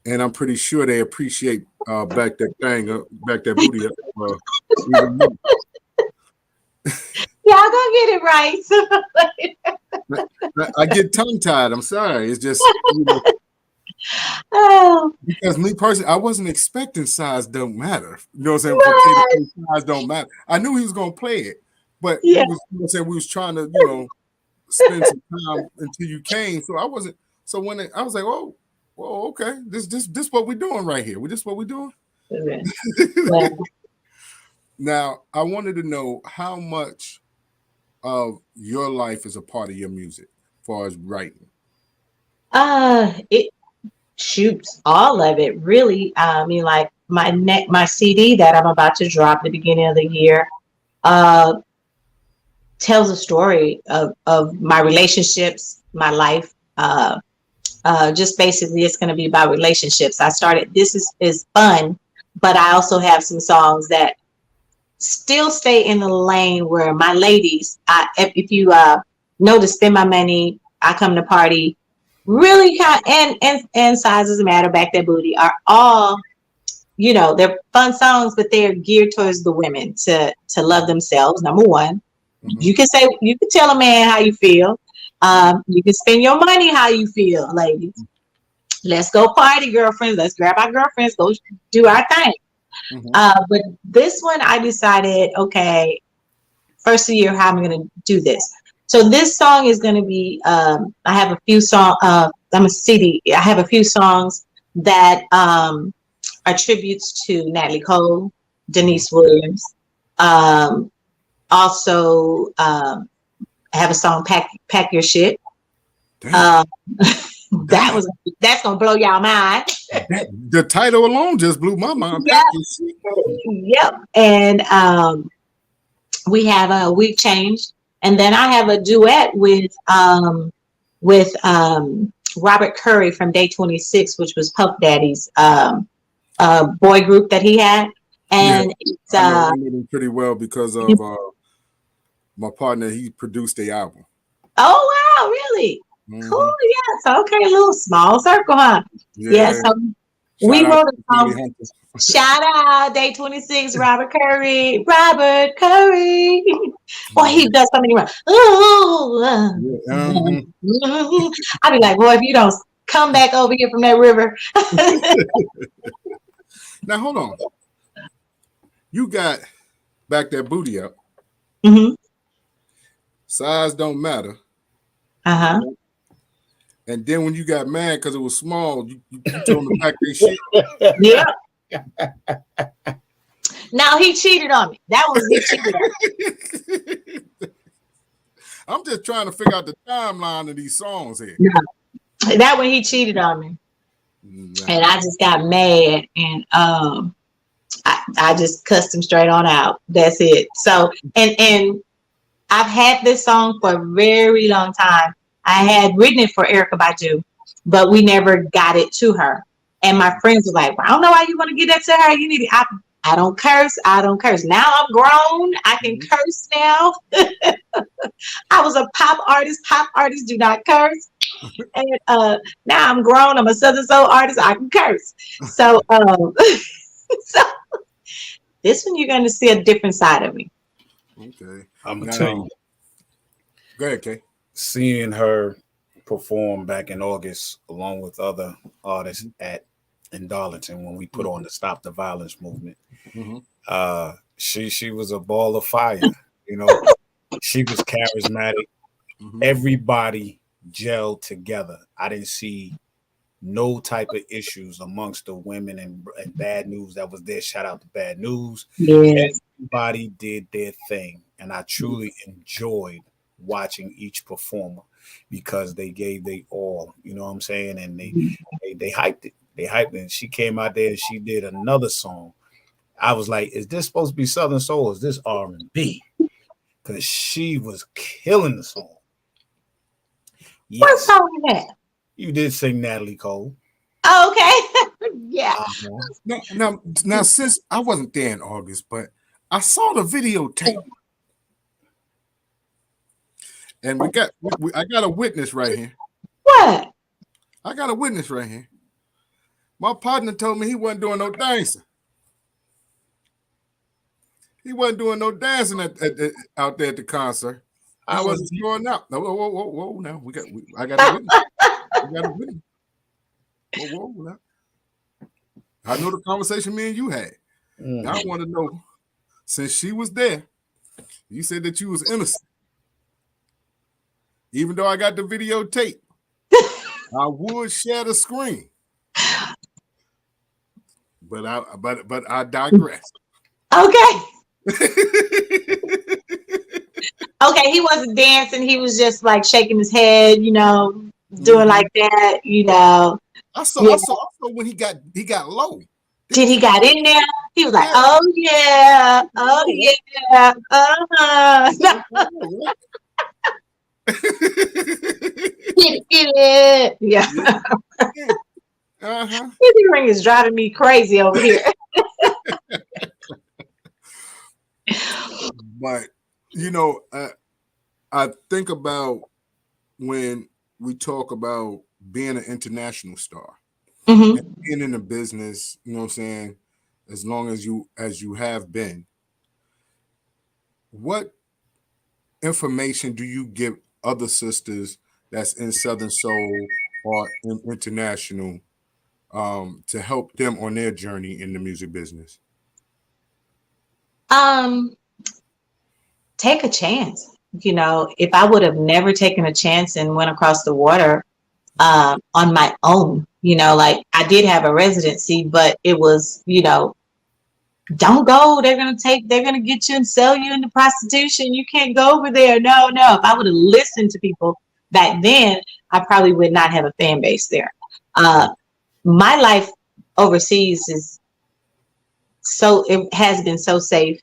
Speaker 5: And I'm pretty sure they appreciate back that thing up, back that booty up. Even more.
Speaker 7: Y'all gonna get it right.
Speaker 5: I get tongue tied. I'm sorry. It's just, you know,
Speaker 7: Oh,
Speaker 5: because me personally, I wasn't expecting size don't matter. You know what I'm saying?
Speaker 7: what?
Speaker 5: Size don't matter. I knew he was gonna play it, but
Speaker 7: Yeah.
Speaker 5: we was, you know what I'm saying, we was trying to, you know, spend some time until you came. So I wasn't. So when I was like, oh, well, okay, this what we're doing right here. This what we're doing.
Speaker 7: Yeah.
Speaker 5: Now I wanted to know how much of your life is a part of your music, as far as writing.
Speaker 7: It shoots all of it really. I mean, like my CD that I'm about to drop at the beginning of the year tells a story of my relationships, my life. Just basically, it's going to be about relationships. I started. This is fun, but I also have some songs that still stay in the lane where my ladies. If you know to Spend My Money, I Come to Party, really kind and Sizes Matter, Back That Booty are all, you know, they're fun songs, but they're geared towards the women to love themselves. Number one, you can tell a man how you feel. You can spend your money how you feel, ladies. Let's go party, girlfriends. Let's grab our girlfriends, go do our thing. But this one, I decided, okay, first of the year, how am I going to do this? So this song is going to be, I have a few songs, I'm a CD. I have a few songs that are tributes to Natalie Cole, Denise Williams. Also, I have a song, Pack Your Shit. That's gonna blow y'all mind.
Speaker 5: The title alone just blew my mind.
Speaker 7: Yep. And we have a We've Changed, and then I have a duet with Robert Curry from Day 26, which was Puff Daddy's boy group that he had, and it's
Speaker 5: I know him pretty well because of my partner. He produced the album.
Speaker 7: Oh wow, really? Cool, yes. Okay, a little small circle, huh? Yeah. So we wrote a song. Shout out Day 26, Robert Curry. Robert Curry. Boy, he does so many runs. I'd be like, boy, if you don't come back over here from that river.
Speaker 5: Now hold on. You got Back That Booty Up. Size Don't Matter. And then when you got mad because it was small, you told him to pack their shit.
Speaker 7: Yeah. Now he cheated on me. That was he cheated on me.
Speaker 5: I'm just trying to figure out the timeline of these songs here.
Speaker 7: No. That when he cheated on me. And I just got mad, and I just cussed him straight on out. That's it. So and I've had this song for a very long time. I had written it for Erykah Badu, but we never got it to her. And my friends were like, well, I don't know why you want to get that to her. You need it. I don't curse. I don't curse. Now I'm grown. I can curse now. I was a pop artist. Pop artists do not curse. And now I'm grown. I'm a Southern Soul artist. I can curse. So, This one, you're going to see a different side of me.
Speaker 5: Okay.
Speaker 4: I'm gonna
Speaker 5: Now,
Speaker 4: tell you,
Speaker 5: go ahead, Kay.
Speaker 4: seeing her perform back in August along with other artists in Darlington when we put on the Stop the Violence movement. She was a ball of fire. You know, she was charismatic. Everybody gelled together. I didn't see no type of issues amongst the women and Bad News that was there. Shout out to Bad News.
Speaker 7: Yes.
Speaker 4: Everybody did their thing, and I truly enjoyed watching each performer because they gave their all. You know what I'm saying? And they hyped it. They hyped it. And she came out there and she did another song. I was like, is this supposed to be Southern Soul? Or is this R&B? Because she was killing the song. Yes.
Speaker 7: What song is that?
Speaker 4: You did sing Natalie Cole.
Speaker 7: Oh, okay. Yeah.
Speaker 5: Now, since I wasn't there in August, but I saw the videotape, and I got a witness right here.
Speaker 7: What?
Speaker 5: I got a witness right here. My partner told me he wasn't doing no dancing. He wasn't doing no dancing out there at the concert. I wasn't showing up. No, whoa! Now I got a witness. I got a witness. Whoa! Now. I know the conversation me and you had. Now I want to know, since she was there, you said that you was innocent. Even though I got the videotape, I would share the screen. But I digress.
Speaker 7: Okay. Okay, he wasn't dancing. He was just like shaking his head, you know, doing like that, you know.
Speaker 5: I saw when he got low.
Speaker 7: Did he got in there? He was like, oh yeah, yeah. His ring is driving me crazy over here.
Speaker 5: But you know, I think about when we talk about being an international star, and being in the business, you know what I'm saying, as long as you have been, what information do you give other sisters that's in Southern Soul or in international to help them on their journey in the music business?
Speaker 7: Take a chance. You know, if I would have never taken a chance and went across the water on my own, you know, like I did have a residency, but it was, you know, don't go. They're going to get you and sell you into prostitution. You can't go over there. No. If I would have listened to people back then, I probably would not have a fan base there. My life overseas it has been so safe.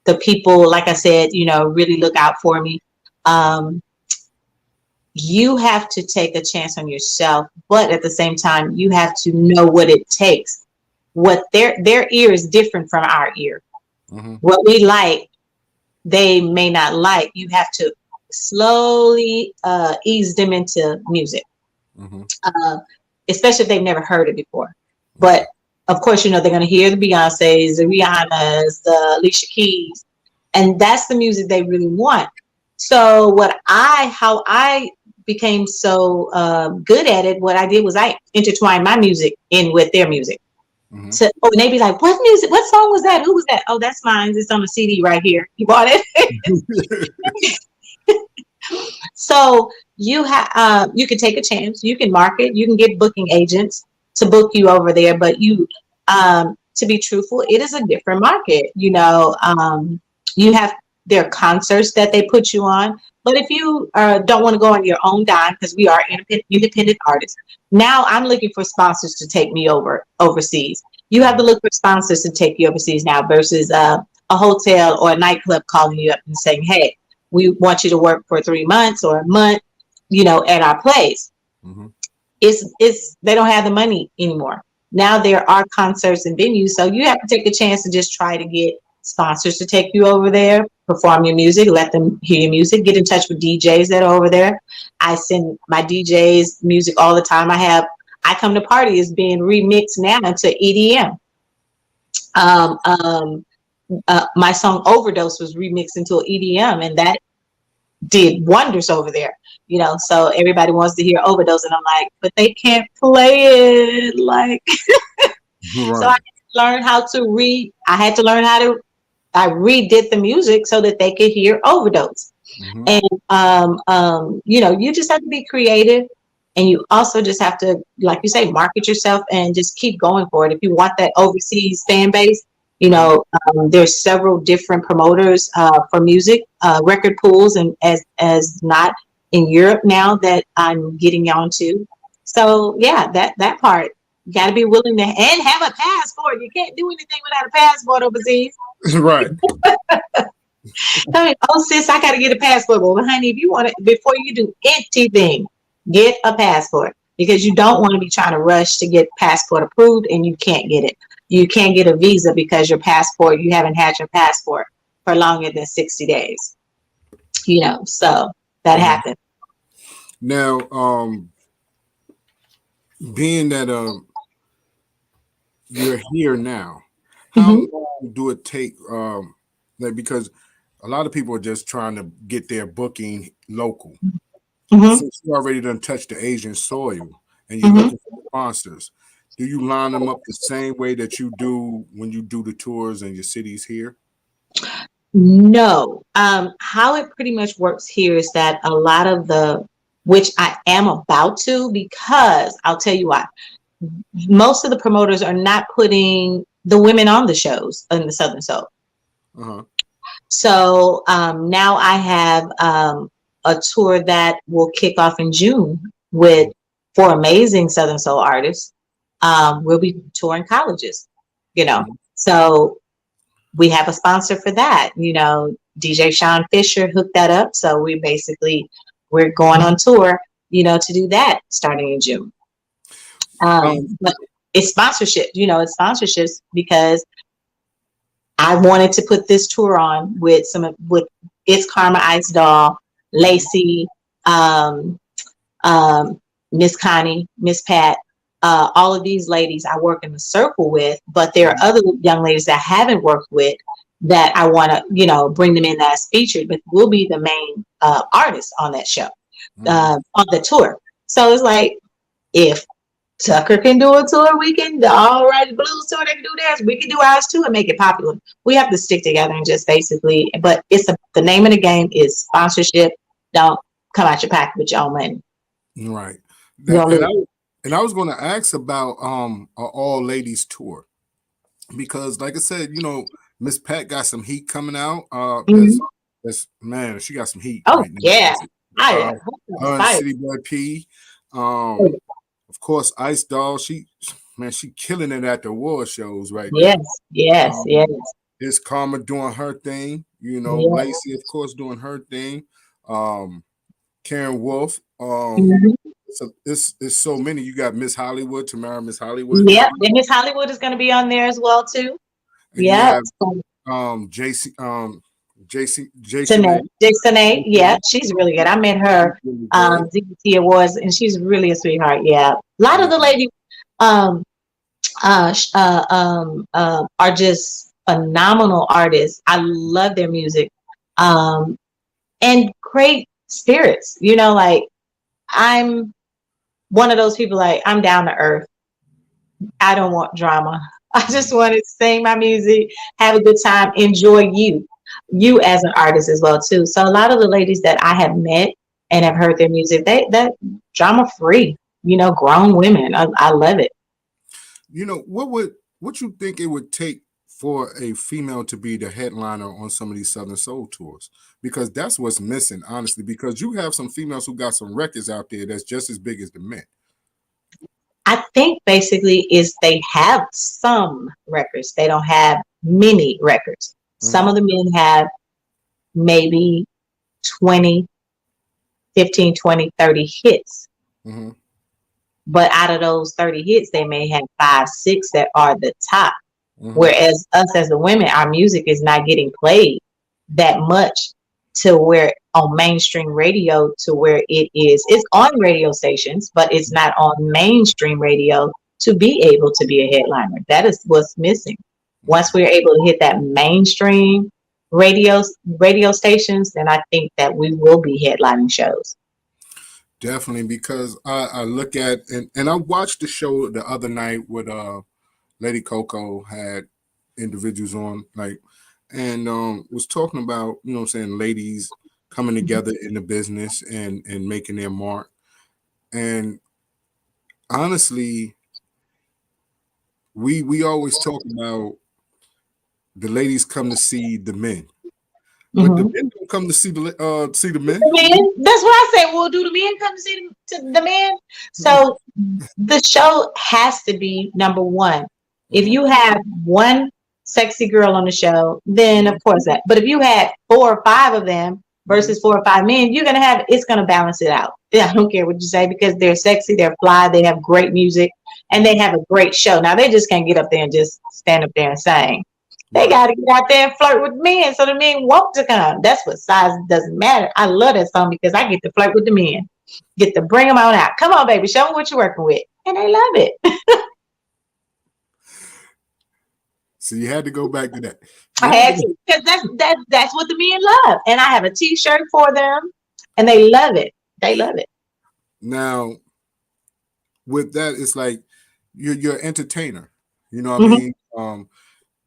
Speaker 7: The people, like I said, you know, really look out for me. You have to take a chance on yourself, but at the same time, you have to know what it takes. What their ear is different from our ear. What we like, they may not like. You have to slowly ease them into music, especially if they've never heard it before. But of course, you know, they're going to hear the Beyoncés, the Rihannas, the Alicia Keys, and that's the music they really want. So how I became so good at it, what I did was I intertwined my music in with their music. So, and they'd be like, what music? What song was that? Who was that? Oh, that's mine. It's on a CD right here. You bought it? So you can take a chance. You can market. You can get booking agents to book you over there, but to be truthful, it is a different market. You know, you have their concerts that they put you on, but if you don't want to go on your own dime, because we are independent artists, now I'm looking for sponsors to take me overseas. You have to look for sponsors to take you overseas now versus a hotel or a nightclub calling you up and saying, hey, we want you to work for 3 months or a month, you know, at our place. They don't have the money anymore. Now there are concerts and venues, so you have to take a chance to just try to get sponsors to take you over there, perform your music, let them hear your music, get in touch with DJs that are over there. I send my DJs music all the time. I Come to Party is being remixed now into EDM. My song Overdose was remixed into an EDM, and that did wonders over there, so everybody wants to hear Overdose, and I'm like, but they can't play it, like. So I had to learn how to read. I redid the music so that they could hear Overdose. And you just have to be creative, and you also just have to, like you say, market yourself and just keep going for it. If you want that overseas fan base, there's several different promoters for music, record pools, and as not in Europe now that I'm getting onto. So yeah, that part, you got to be willing to and have a passport. You can't do anything without a passport overseas.
Speaker 5: Right.
Speaker 7: Oh, sis, I got to get a passport. Well, honey, if you want it, before you do anything, get a passport, because you don't want to be trying to rush to get passport approved and you can't get it. You can't get a visa because you haven't had your passport for longer than 60 days. So that happened.
Speaker 5: Now, being that you're here now, how long do it take? Because a lot of people are just trying to get their booking local. Since you already done touched the Asian soil and you're looking for sponsors, do you line them up the same way that you do when you do the tours in your cities here?
Speaker 7: No. How it pretty much works here is that a lot of which I am about to, because I'll tell you why. Most of the promoters are not putting the women on the shows in the Southern Soul. So now I have a tour that will kick off in June with 4 amazing Southern Soul artists. We'll be touring colleges, so we have a sponsor for that. DJ Sean Fisher hooked that up. So we're going on tour, to do that starting in June. But it's sponsorship, it's sponsorships, because I wanted to put this tour on with It's Karma, Ice Doll, Lacey, Miss Connie, Miss Pat, all of these ladies I work in the circle with, but there are other young ladies that I haven't worked with that I want to, bring them in as featured, but we'll be the main artist on that show, on the tour. So it's like, if Tucker can do a tour, we can, the All Right Blues tour, they can do theirs, we can do ours too and make it popular. We have to stick together and just basically, but the name of the game is sponsorship. Don't come out your pocket with your own money.
Speaker 5: Right. And I was going to ask about an all ladies tour, because like I said, Miss Pat got some heat coming out. That's man, she got some heat.
Speaker 7: Oh
Speaker 5: right now.
Speaker 7: yeah.
Speaker 5: City Boy P. Of course, Ice Doll. She killing it at the award shows right now.
Speaker 7: Yes.
Speaker 5: It's Karma doing her thing. Lacey, of course, doing her thing. Karen Wolf. So it's so many. You got Miss Hollywood, Tamara Miss Hollywood.
Speaker 7: Yeah, and Miss Hollywood is going to be on there as well too. Yeah.
Speaker 5: JC
Speaker 7: Jason, yeah, she's really good. I met her DBT Awards, and she's really a sweetheart. Yeah, a lot of the ladies are just phenomenal artists. I love their music, and great spirits. Like, I'm one of those people, like, I'm down to earth. I don't want drama. I just want to sing my music, have a good time, enjoy you as an artist as well too. So a lot of the ladies that I have met and have heard their music, that drama free, grown women. I love it.
Speaker 5: What you think it would take for a female to be the headliner on some of these Southern Soul tours? Because that's what's missing, honestly, because you have some females who got some records out there that's just as big as the men.
Speaker 7: I think basically is they have some records. They don't have many records. Some of the men have maybe 20, 15, 20, 30 hits. But out of those 30 hits, they may have 5, 6 that are the top. Whereas us as the women, our music is not getting played that much to where on mainstream radio, to where it's on radio stations, but it's not on mainstream radio to be able to be a headliner. That is what's missing. Once we're able to hit that mainstream radio stations, then I think that we will be headlining shows.
Speaker 5: Definitely, because I look at and I watched the show the other night with Lady Coco had individuals on, like, and was talking about, you know what I'm saying, ladies coming together in the business and making their mark. And honestly, we always talk about the ladies come to see the men, but the men don't come to see the men.
Speaker 7: That's what I say. Well, do the men come to see the men? So the show has to be number one. If you have one sexy girl on the show, then of course that. But if you had 4 or 5 of them versus 4 or 5 men, it's gonna balance it out. Yeah, I don't care what you say, because they're sexy, they're fly, they have great music, and they have a great show. Now they just can't get up there and just stand up there and sing. They got to get out there and flirt with men so the men want to come. That's what size doesn't matter. I love that song because I get to flirt with the men. Get to bring them on out. Come on, baby. Show them what you're working with. And they love it.
Speaker 5: So you had to go back to that.
Speaker 7: I had to, because that's what the men love. And I have a T-shirt for them, and they love it. They love it.
Speaker 5: Now, with that, it's like you're an entertainer. You know what I mean?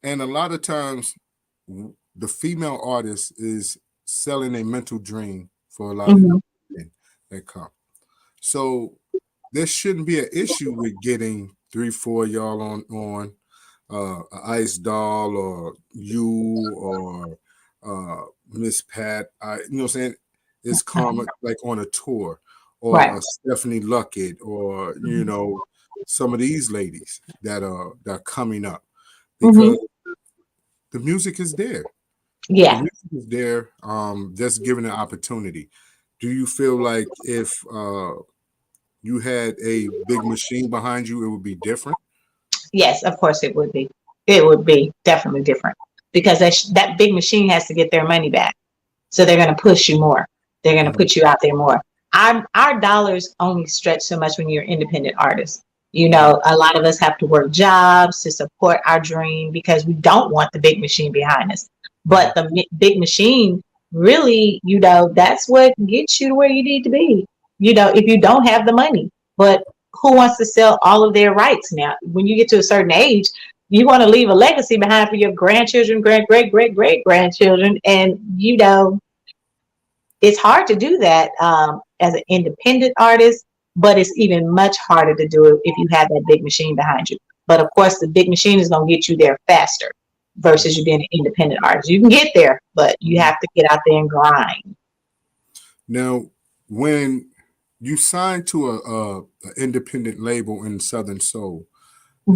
Speaker 5: And a lot of times, the female artist is selling a mental dream for a lot of men that come. So there shouldn't be an issue with getting 3-4 y'all on an Ice Doll or you or Miss Pat. You know what I'm saying? It's common, like on a tour, or Stephanie Luckett, or you know, some of these ladies that are coming up, because the music is there.
Speaker 7: Yeah,
Speaker 5: the music is there. Just given an opportunity. Do you feel like if you had a big machine behind you, it would be different?
Speaker 7: Yes, of course it would be. It would be definitely different, because that big machine has to get their money back. So they're going to push you more. They're going to put you out there more. Our dollars only stretch so much when you're an independent artist. You know, a lot of us have to work jobs to support our dream because we don't want the big machine behind us. But the big machine, really, you know, that's what gets you to where you need to be. You know, if you don't have the money. But who wants to sell all of their rights now? When you get to a certain age, you want to leave a legacy behind for your grandchildren, great-great-great-great-grandchildren. And, you know, it's hard to do that as an independent artist, but it's even much harder to do it if you have that big machine behind you. But of course, the big machine is going to get you there faster versus you being an independent artist. You can get there, but you have to get out there and grind.
Speaker 5: Now, when you sign to a independent label in Southern Soul,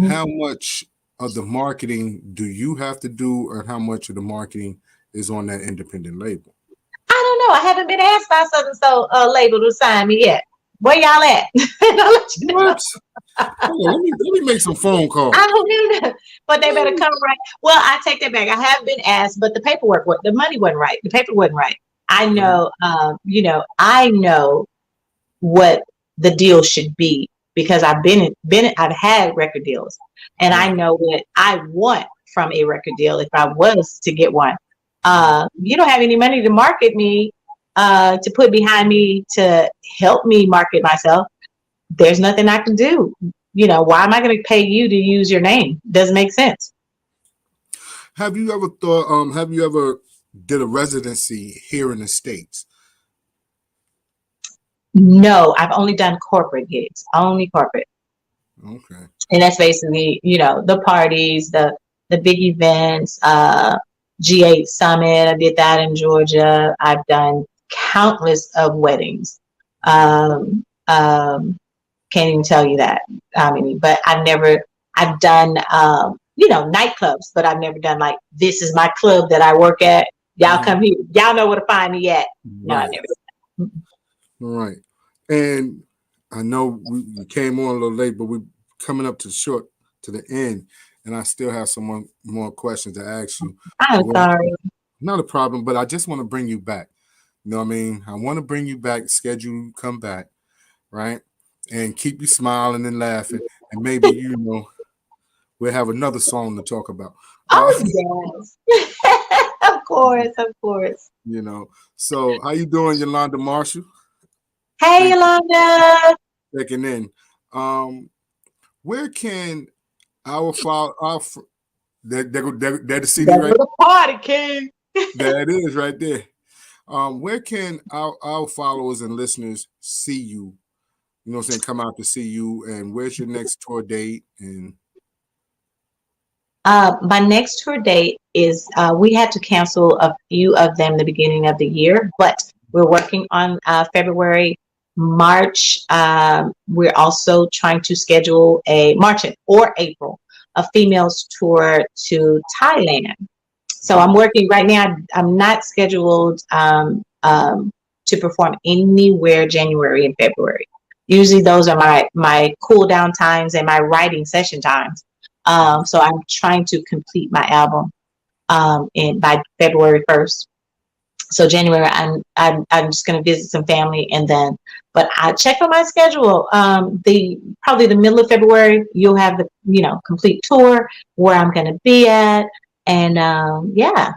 Speaker 5: how much of the marketing do you have to do, or how much of the marketing is on that independent label?
Speaker 7: I don't know. I haven't been asked by Southern Soul label to sign me yet. Where y'all at? I'll let you know.
Speaker 5: Let me make some phone calls.
Speaker 7: I don't know, but they better come right. Well, I take that back. I have been asked, but the money wasn't right. The paper wasn't right. I know, you know, I know what the deal should be because I've had record deals, and I know what I want from a record deal if I was to get one. You don't have any money to market me, to put behind me to help me market myself. There's nothing I can do. You know, why am I going to pay you to use your name? Doesn't make sense.
Speaker 5: Have you ever thought, have you ever did a residency here in the States?
Speaker 7: No, I've only done corporate gigs, only corporate.
Speaker 5: Okay.
Speaker 7: And that's basically, you know, the parties, the big events, G8 Summit. I did that in Georgia. I've done countless of weddings. Can't even tell you that how many, but I've done, you know, nightclubs, but I've never done like, this is my club that I work at. Y'all come here. Y'all know where to find me at. No, I've never done that.
Speaker 5: All right. And I know we came on a little late, but we're coming up to the end, and I still have some more questions to ask you.
Speaker 7: I'm sorry.
Speaker 5: Not a problem, but I just want to bring you back. You know what I mean? I want to bring you back, schedule, come back, right? And keep you smiling and laughing. And maybe, you know, we'll have another song to talk about.
Speaker 7: Oh, yes. Of course, of course.
Speaker 5: You know. So how you doing, Yolanda Marshall?
Speaker 7: Hey, Yolanda.
Speaker 5: Checking in. Where can our that the CD
Speaker 7: That's
Speaker 5: right
Speaker 7: the party, King.
Speaker 5: there it is right there. Where can our followers and listeners see you? You know what I'm saying? Come out to see you, and where's your next tour date? And
Speaker 7: My next tour date is we had to cancel a few of them the beginning of the year, but we're working on February, March. We're also trying to schedule a March or April a females tour to Thailand. So I'm working right now. I'm not scheduled to perform anywhere January and February. Usually those are my cool down times and my writing session times. So I'm trying to complete my album by February 1st. So January, I'm just going to visit some family, and then, but I check on my schedule. Probably the middle of February, you'll have the complete tour where I'm going to be at, and yeah,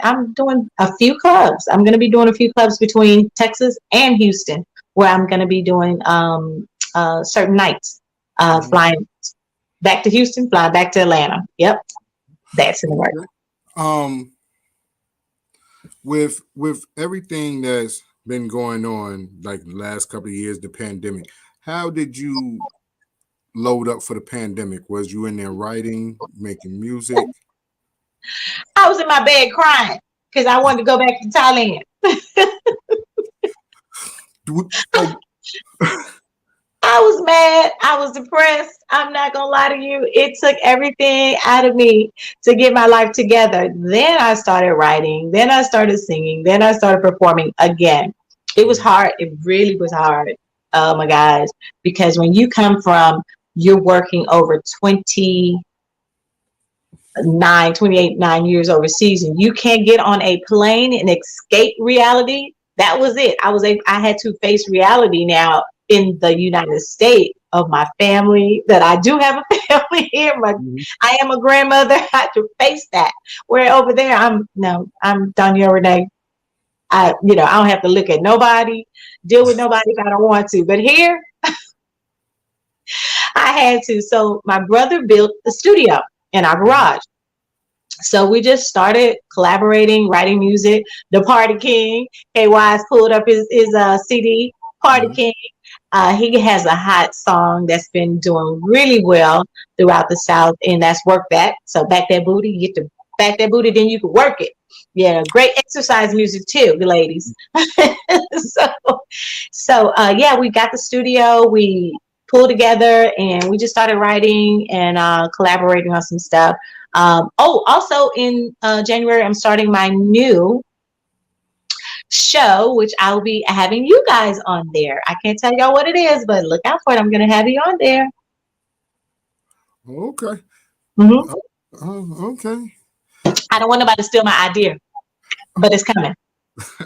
Speaker 7: I'm doing a few clubs. I'm going to be doing a few clubs between Texas and Houston, where I'm going to be doing certain nights, flying back to Houston, flying back to Atlanta. Yep, that's in the work.
Speaker 5: With everything that's been going on, like the last couple of years, the pandemic, how did you load up for the pandemic? Was you in there writing, making music?
Speaker 7: I was in my bed crying because I wanted to go back to Thailand. I was mad. I was depressed. I'm not going to lie to you. It took everything out of me to get my life together. Then I started writing. Then I started singing. Then I started performing again. It was hard. It really was hard. Oh my gosh. Because when you come from, you're working over 28, 9 years overseas, and you can't get on a plane and escape reality. That was it. I had to face reality now in the United States of my family, that I do have a family here. I am a grandmother. I had to face that. Where over there, I'm Donyale Renee. I don't have to look at nobody, deal with nobody if I don't want to. But here, I had to. So my brother built the studio in our garage. So we just started collaborating, writing music. The Party King, KY's pulled up his CD, Party King. He has a hot song that's been doing really well throughout the South, and that's Work That. So back that booty, you get to back that booty, then you can work it. Yeah, great exercise music too, the ladies. So yeah, we got the studio, we pulled together, and we just started writing and collaborating on some stuff. Also in January, I'm starting my new show, which I'll be having you guys on there. I can't tell y'all what it is, but look out for it. I'm going to have you on there.
Speaker 5: Okay. Okay.
Speaker 7: I don't want nobody to steal my idea, but it's coming.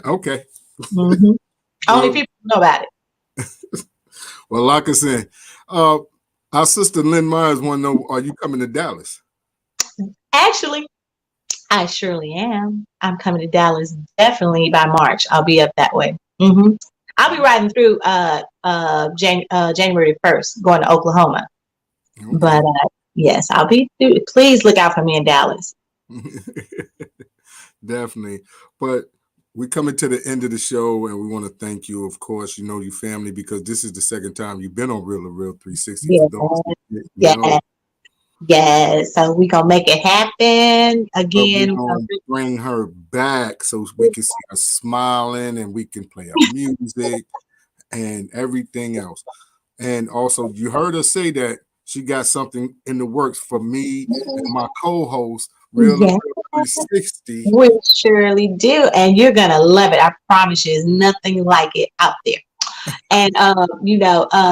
Speaker 5: Okay.
Speaker 7: Only people know about it.
Speaker 5: Well, like I said, our sister Lynn Myers want to know, are you coming to Dallas?
Speaker 7: Actually, I surely am. I'm coming to Dallas definitely by March. I'll be up that way. I'll be riding through January 1st, going to Oklahoma. Okay. But yes, I'll be through. Please look out for me in Dallas.
Speaker 5: Definitely. But we're coming to the end of the show, and we want to thank you, of course, your family, because this is the second time you've been on Real2reel360.
Speaker 7: Yeah. Yes, so we're going to make it happen again.
Speaker 5: We're going to bring her back so we can see her smiling, and we can play her music and everything else. And also, you heard her say that she got something in the works for me and my co-host, Real2reel360.
Speaker 7: We surely do, and you're going to love it. I promise you, there's nothing like it out there. And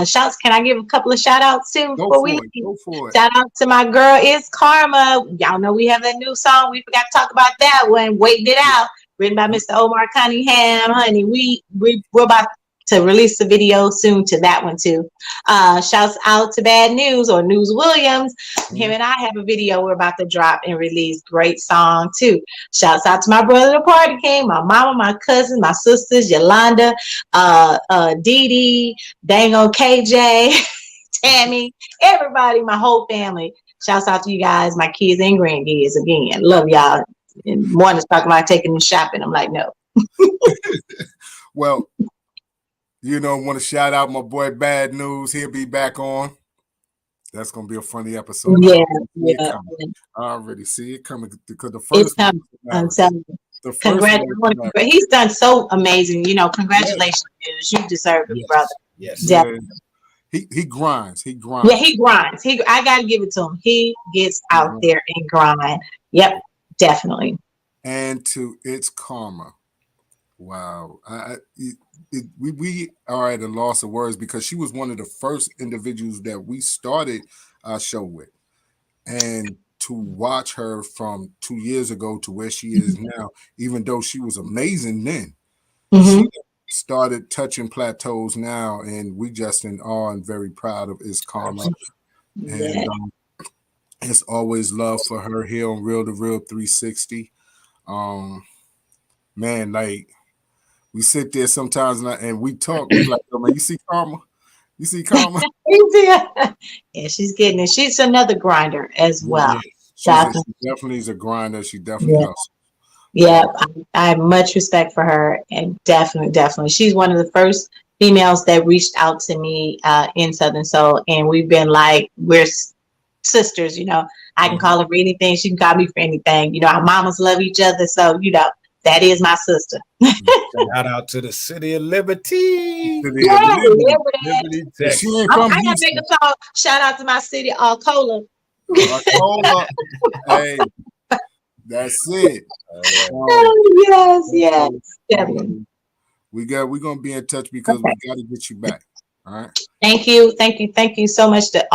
Speaker 7: shouts. Can I give a couple of shout outs too before we leave?
Speaker 5: Go for it.
Speaker 7: Shout out to my girl Is Karma. Y'all know we have that new song. We forgot to talk about that one. Waiting It Out, written by Mr. Omar Cunningham. Honey, we're about to to release a video soon to that one too. Shouts out to Bad News or News Williams. Him and I have a video we're about to drop and release. Great song too. Shouts out to my brother, the Party King, my mama, my cousin, my sisters, Yolanda, Dee Dee, Dango KJ, Tammy, everybody, my whole family. Shouts out to you guys, my kids and grandkids again. Love y'all. And one is talking about taking them shopping. I'm like, no.
Speaker 5: Well, want to shout out my boy Bad News. He'll be back on. That's going to be a funny episode.
Speaker 7: Yeah.
Speaker 5: I already see it coming because the first one,
Speaker 7: I'm telling you. Congratulations. He's done so amazing. Congratulations, News. You deserve it, brother.
Speaker 5: Yes.
Speaker 7: Definitely.
Speaker 5: He grinds.
Speaker 7: Yeah, he grinds. I got to give it to him. He gets out there and grind. Yep, definitely.
Speaker 5: And to It's Karma. Wow. We are at a loss of words because she was one of the first individuals that we started our show with. And to watch her from 2 years ago to where she is now, even though she was amazing then, she started touching plateaus now, and we just in awe and very proud of It's Karma. And it's always love for her here on Real2reel360. Man, like we sit there sometimes and we talk. We like, oh, man, you see Karma? You see Karma?
Speaker 7: Yeah, she's getting it. She's another grinder as well.
Speaker 5: Yeah. She definitely is a grinder. She definitely hustles.
Speaker 7: Yeah, I have much respect for her, and definitely. She's one of the first females that reached out to me in Southern Soul, and we've been like, we're sisters, I can call her for anything. She can call me for anything. Our mamas love each other, so, that is my sister.
Speaker 4: Shout out to the City of Liberty.
Speaker 5: Liberty, Texas.
Speaker 7: I gotta make a song. Shout out to my city, Alcola.
Speaker 5: Hey, that's it.
Speaker 7: Yes, definitely.
Speaker 5: We're gonna be in touch because we gotta get you back. All right. Thank
Speaker 7: you so much to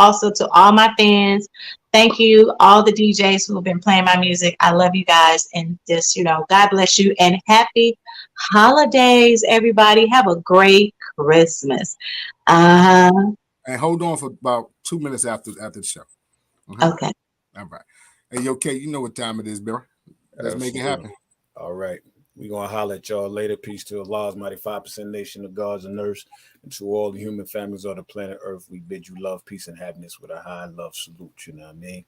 Speaker 7: all my fans. Thank you, all the DJs who have been playing my music. I love you guys, and just God bless you and happy holidays, everybody. Have a great Christmas.
Speaker 5: And hold on for about 2 minutes after the show.
Speaker 7: Okay.
Speaker 5: All right. Hey, okay, you know what time it is, Barry. Let's make it happen.
Speaker 4: All right. We're going to holler at y'all later. Peace to Allah's mighty 5% nation of gods and earths, and to all the human families on the planet Earth. We bid you love, peace, and happiness with a high love salute. You know what I mean?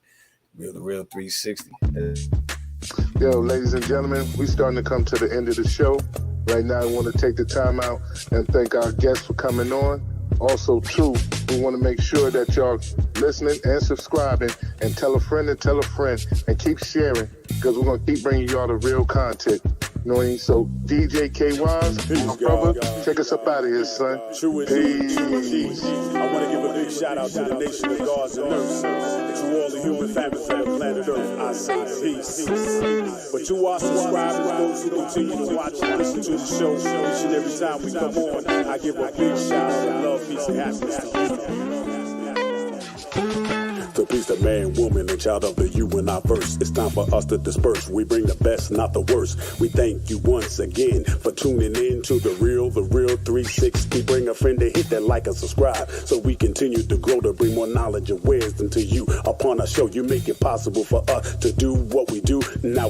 Speaker 4: Real2reel360.
Speaker 1: Yo, ladies and gentlemen, we starting to come to the end of the show. Right now, I want to take the time out and thank our guests for coming on. Also, too, we want to make sure that y'all listening and subscribing, and tell a friend and keep sharing, because we're going to keep bringing y'all the real content. You know what I mean? So, DJ K-Wise, my brother, take us up out of here, son.
Speaker 3: True
Speaker 1: Peace.
Speaker 3: I want to give a big shout out to the nation of gods and earths, and to all the human families on the planet Earth. I say peace. But to our subscribers, those who continue to watch and listen to the show each and every time we come on, I give a big shout out of love, peace, and happiness to you. To please the man, woman, and child of the you and I verse. It's time for us to disperse. We bring the best, not the worst. We thank you once again for tuning in to the Real2reel360. Bring a friend to hit that like and subscribe, so we continue to grow to bring more knowledge and wisdom to you. Upon our show, you make it possible for us to do what we do. Now